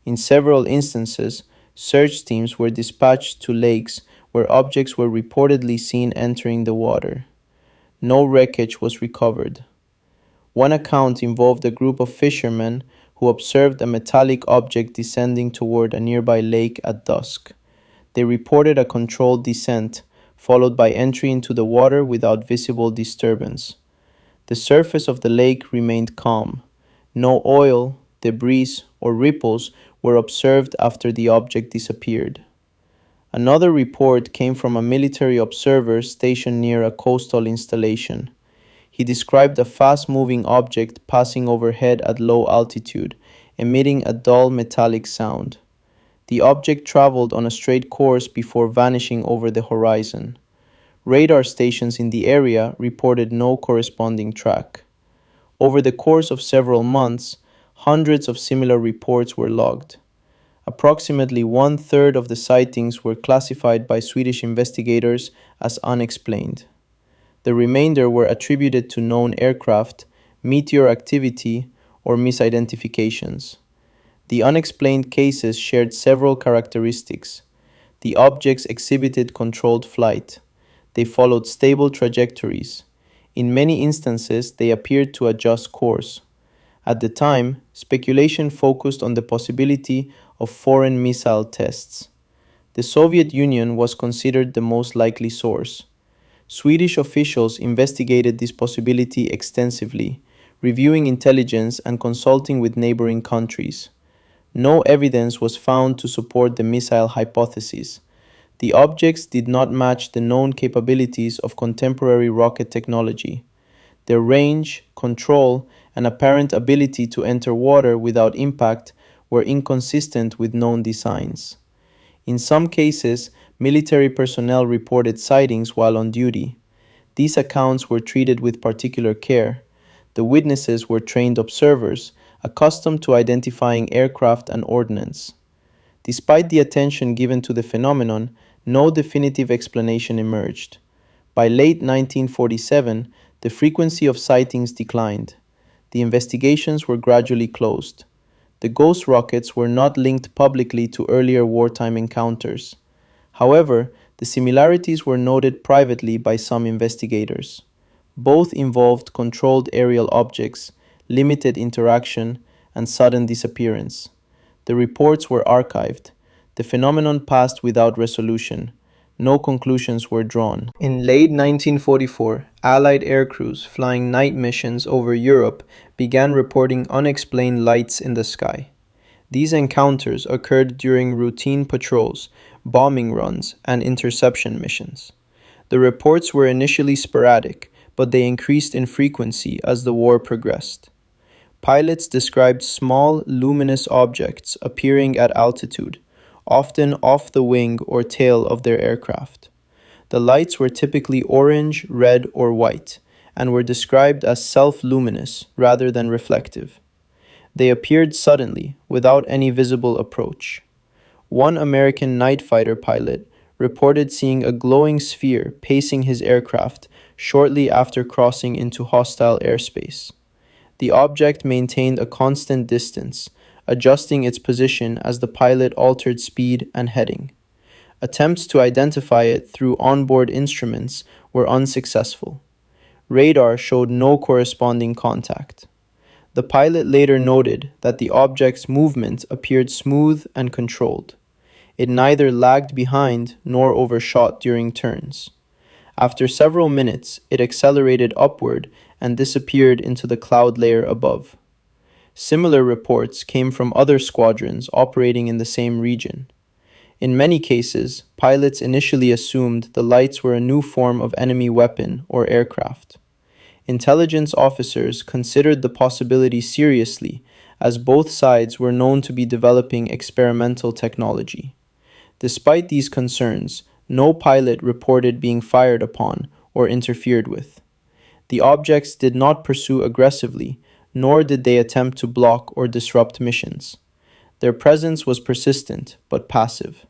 In several instances, search teams were dispatched to lakes where objects were reportedly seen entering the water. No wreckage was recovered. One account involved a group of fishermen who observed a metallic object descending toward a nearby lake at dusk. They reported a controlled descent, followed by entry into the water without visible disturbance. The surface of the lake remained calm. No oil, debris, or ripples were observed after the object disappeared. Another report came from a military observer stationed near a coastal installation. He described a fast-moving object passing overhead at low altitude, emitting a dull metallic sound. The object traveled on a straight course before vanishing over the horizon. Radar stations in the area reported no corresponding track. Over the course of several months, hundreds of similar reports were logged. Approximately one-third of the sightings were classified by Swedish investigators as unexplained. The remainder were attributed to known aircraft, meteor activity, or misidentifications. The unexplained cases shared several characteristics. The objects exhibited controlled flight. They followed stable trajectories. In many instances, they appeared to adjust course. At the time, speculation focused on the possibility of foreign missile tests. The Soviet Union was considered the most likely source. Swedish officials investigated this possibility extensively, reviewing intelligence and consulting with neighboring countries. No evidence was found to support the missile hypothesis. The objects did not match the known capabilities of contemporary rocket technology. Their range, control, and apparent ability to enter water without impact were inconsistent with known designs. In some cases, military personnel reported sightings while on duty. These accounts were treated with particular care. The witnesses were trained observers, accustomed to identifying aircraft and ordnance. Despite the attention given to the phenomenon, no definitive explanation emerged. By late 1947, the frequency of sightings declined. The investigations were gradually closed. The ghost rockets were not linked publicly to earlier wartime encounters. However, the similarities were noted privately by some investigators. Both involved controlled aerial objects, limited interaction, and sudden disappearance. The reports were archived. The phenomenon passed without resolution. No conclusions were drawn. In late 1944, Allied aircrews flying night missions over Europe began reporting unexplained lights in the sky. These encounters occurred during routine patrols, bombing runs, and interception missions. The reports were initially sporadic, but they increased in frequency as the war progressed. Pilots described small, luminous objects appearing at altitude, often off the wing or tail of their aircraft. The lights were typically orange, red, or white, and were described as self-luminous rather than reflective. They appeared suddenly, without any visible approach. One American night fighter pilot reported seeing a glowing sphere pacing his aircraft shortly after crossing into hostile airspace. The object maintained a constant distance, adjusting its position as the pilot altered speed and heading. Attempts to identify it through onboard instruments were unsuccessful. Radar showed no corresponding contact. The pilot later noted that the object's movement appeared smooth and controlled. It neither lagged behind nor overshot during turns. After several minutes, it accelerated upward and disappeared into the cloud layer above. Similar reports came from other squadrons operating in the same region. In many cases, pilots initially assumed the lights were a new form of enemy weapon or aircraft. Intelligence officers considered the possibility seriously, as both sides were known to be developing experimental technology. Despite these concerns, no pilot reported being fired upon or interfered with. The objects did not pursue aggressively, nor did they attempt to block or disrupt missions. Their presence was persistent but passive.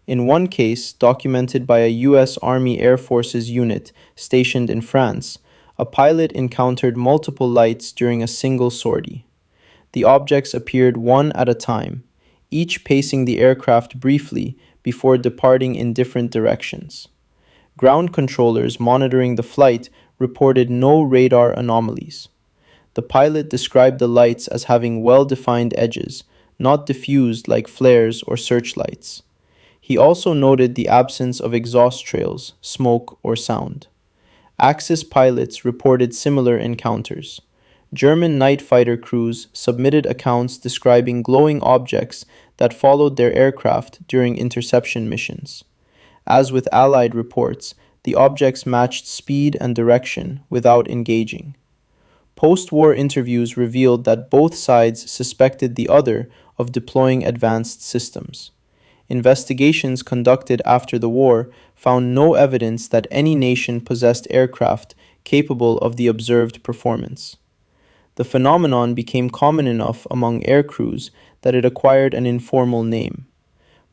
In one case, documented by a U.S. Army Air Forces unit stationed in France, a pilot encountered multiple lights during a single sortie. The objects appeared one at a time, each pacing the aircraft briefly before departing in different directions. Ground controllers monitoring the flight reported no radar anomalies. The pilot described the lights as having well-defined edges, not diffused like flares or searchlights. He also noted the absence of exhaust trails, smoke, or sound. Axis pilots reported similar encounters. German night fighter crews submitted accounts describing glowing objects that followed their aircraft during interception missions. As with Allied reports, the objects matched speed and direction without engaging. Post-war interviews revealed that both sides suspected the other of deploying advanced systems. Investigations conducted after the war found no evidence that any nation possessed aircraft capable of the observed performance. The phenomenon became common enough among air crews that it acquired an informal name.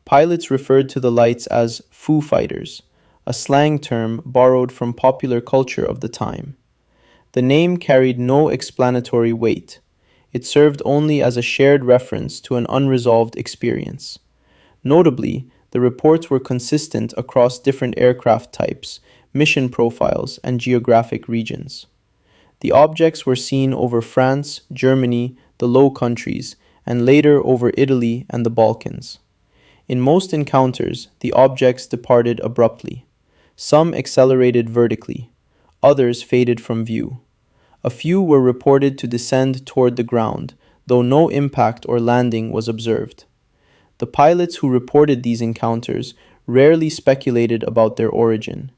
Pilots referred to the lights as Foo Fighters, a slang term borrowed from popular culture of the time. The name carried no explanatory weight. It served only as a shared reference to an unresolved experience. Notably, the reports were consistent across different aircraft types, mission profiles, and geographic regions. The objects were seen over France, Germany, the Low Countries, and later over Italy and the Balkans. In most encounters, the objects departed abruptly. Some accelerated vertically, others faded from view. A few were reported to descend toward the ground, though no impact or landing was observed. The pilots who reported these encounters rarely speculated about their origin.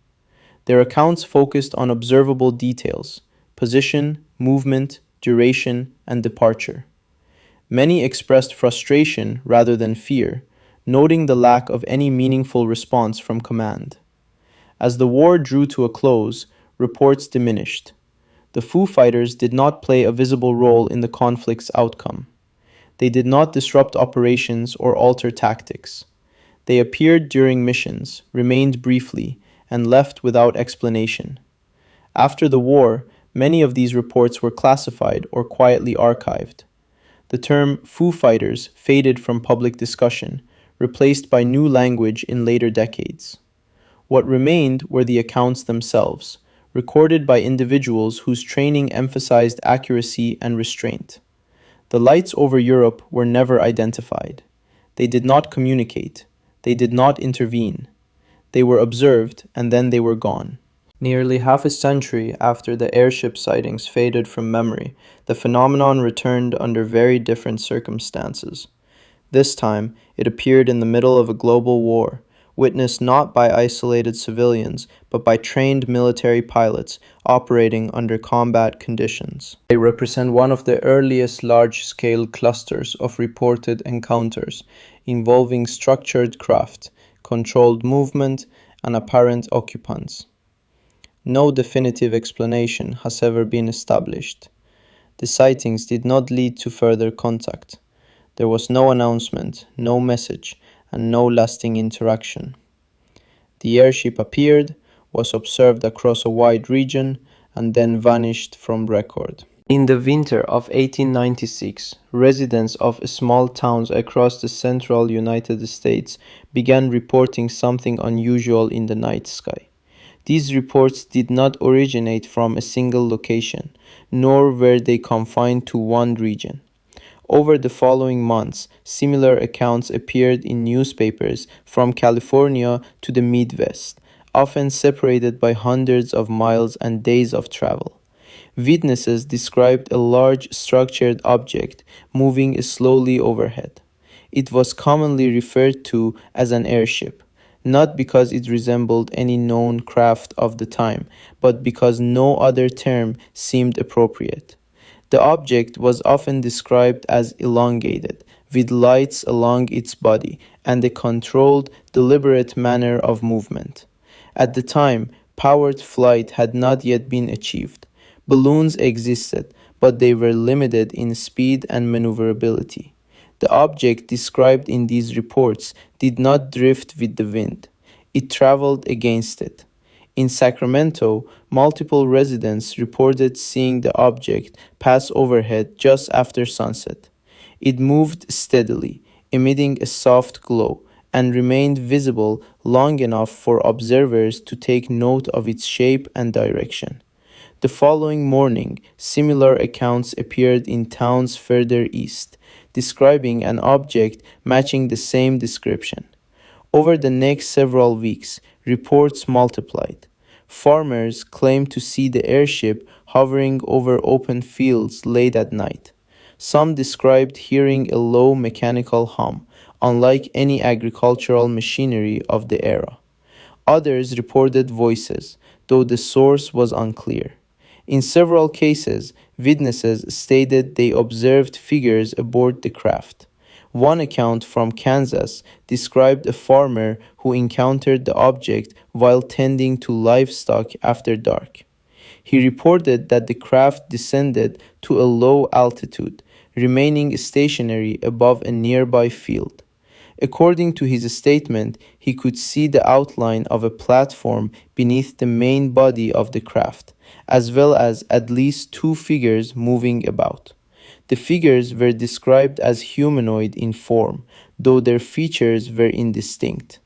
Their accounts focused on observable details: position, movement, duration, and departure. Many expressed frustration rather than fear, noting the lack of any meaningful response from command. As the war drew to a close, reports diminished. The Foo Fighters did not play a visible role in the conflict's outcome. They did not disrupt operations or alter tactics. They appeared during missions, remained briefly, and left without explanation. After the war, many of these reports were classified or quietly archived. The term Foo Fighters faded from public discussion, replaced by new language in later decades. What remained were the accounts themselves, recorded by individuals whose training emphasized accuracy and restraint. The lights over Europe were never identified. They did not communicate. They did not intervene. They were observed and then they were gone. Nearly half a century after the airship sightings faded from memory, the phenomenon returned under very different circumstances. This time, it appeared in the middle of a global war, witnessed not by isolated civilians, but by trained military pilots operating under combat conditions. They represent one of the earliest large-scale clusters of reported encounters involving structured craft, controlled movement, and apparent occupants. No definitive explanation has ever been established. The sightings did not lead to further contact. There was no announcement, no message, and no lasting interaction. The airship appeared, was observed across a wide region, and then vanished from record. In the winter of 1896, residents of small towns across the central United States began reporting something unusual in the night sky. These reports did not originate from a single location, nor were they confined to one region. Over the following months, similar accounts appeared in newspapers from California to the Midwest, often separated by hundreds of miles and days of travel. Witnesses described a large structured object moving slowly overhead. It was commonly referred to as an airship, not because it resembled any known craft of the time, but because no other term seemed appropriate. The object was often described as elongated, with lights along its body and a controlled, deliberate manner of movement. At the time, powered flight had not yet been achieved. Balloons existed, but they were limited in speed and maneuverability. The object described in these reports did not drift with the wind. It traveled against it. In Sacramento, multiple residents reported seeing the object pass overhead just after sunset. It moved steadily, emitting a soft glow, and remained visible long enough for observers to take note of its shape and direction. The following morning, similar accounts appeared in towns further east, describing an object matching the same description. Over the next several weeks, reports multiplied. Farmers claimed to see the airship hovering over open fields late at night. Some described hearing a low mechanical hum, unlike any agricultural machinery of the era. Others reported voices, though the source was unclear. In several cases, witnesses stated they observed figures aboard the craft. One account from Kansas described a farmer who encountered the object while tending to livestock after dark. He reported that the craft descended to a low altitude, remaining stationary above a nearby field. According to his statement, he could see the outline of a platform beneath the main body of the craft, as well as at least two figures moving about. The figures were described as humanoid in form, though their features were indistinct.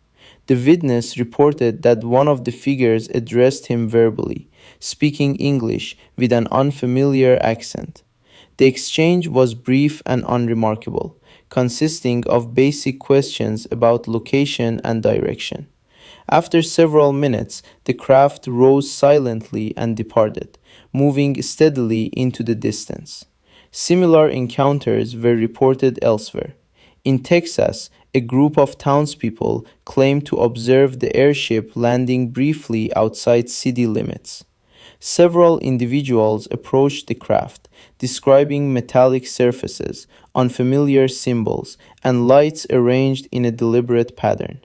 The witness reported that one of the figures addressed him verbally, speaking English with an unfamiliar accent. The exchange was brief and unremarkable, consisting of basic questions about location and direction. After several minutes, the craft rose silently and departed, moving steadily into the distance. Similar encounters were reported elsewhere. In Texas, a group of townspeople claimed to observe the airship landing briefly outside city limits. Several individuals approached the craft, describing metallic surfaces, unfamiliar symbols, and lights arranged in a deliberate pattern.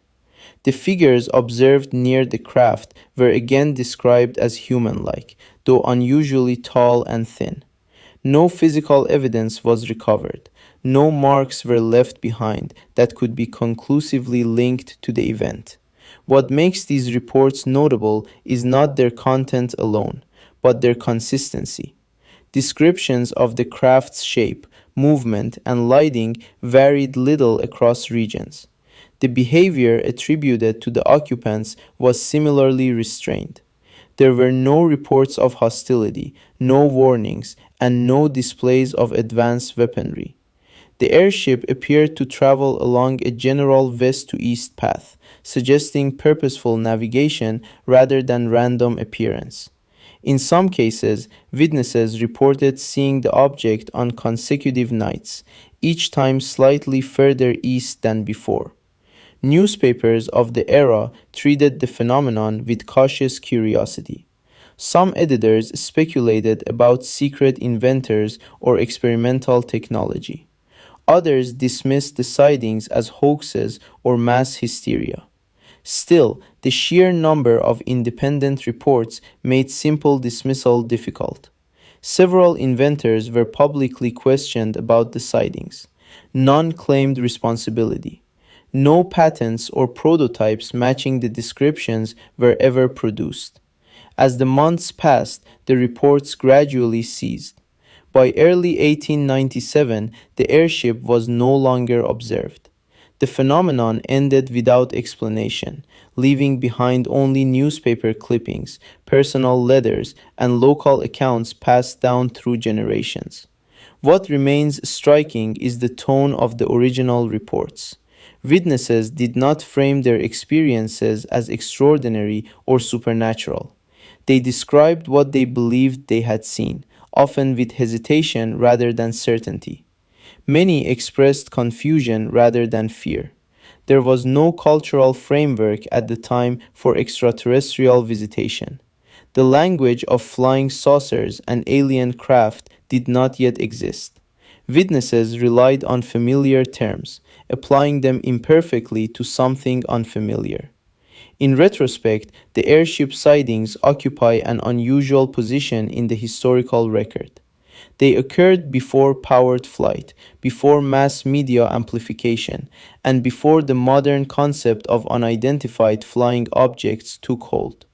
The figures observed near the craft were again described as human-like, though unusually tall and thin. No physical evidence was recovered. No marks were left behind that could be conclusively linked to the event. What makes these reports notable is not their content alone, but their consistency. Descriptions of the craft's shape, movement, and lighting varied little across regions. The behavior attributed to the occupants was similarly restrained. There were no reports of hostility, no warnings, and no displays of advanced weaponry. The airship appeared to travel along a general west to east path, suggesting purposeful navigation rather than random appearance. In some cases, witnesses reported seeing the object on consecutive nights, each time slightly further east than before. Newspapers of the era treated the phenomenon with cautious curiosity. Some editors speculated about secret inventors or experimental technology. Others dismissed the sightings as hoaxes or mass hysteria. Still, the sheer number of independent reports made simple dismissal difficult. Several inventors were publicly questioned about the sightings. None claimed responsibility. No patents or prototypes matching the descriptions were ever produced. As the months passed, the reports gradually ceased. By early 1897, the airship was no longer observed. The phenomenon ended without explanation, leaving behind only newspaper clippings, personal letters, and local accounts passed down through generations. What remains striking is the tone of the original reports. Witnesses did not frame their experiences as extraordinary or supernatural. They described what they believed they had seen, often with hesitation rather than certainty. Many expressed confusion rather than fear. There was no cultural framework at the time for extraterrestrial visitation. The language of flying saucers and alien craft did not yet exist. Witnesses relied on familiar terms, applying them imperfectly to something unfamiliar. In retrospect, the airship sightings occupy an unusual position in the historical record. They occurred before powered flight, before mass media amplification, and before the modern concept of unidentified flying objects took hold.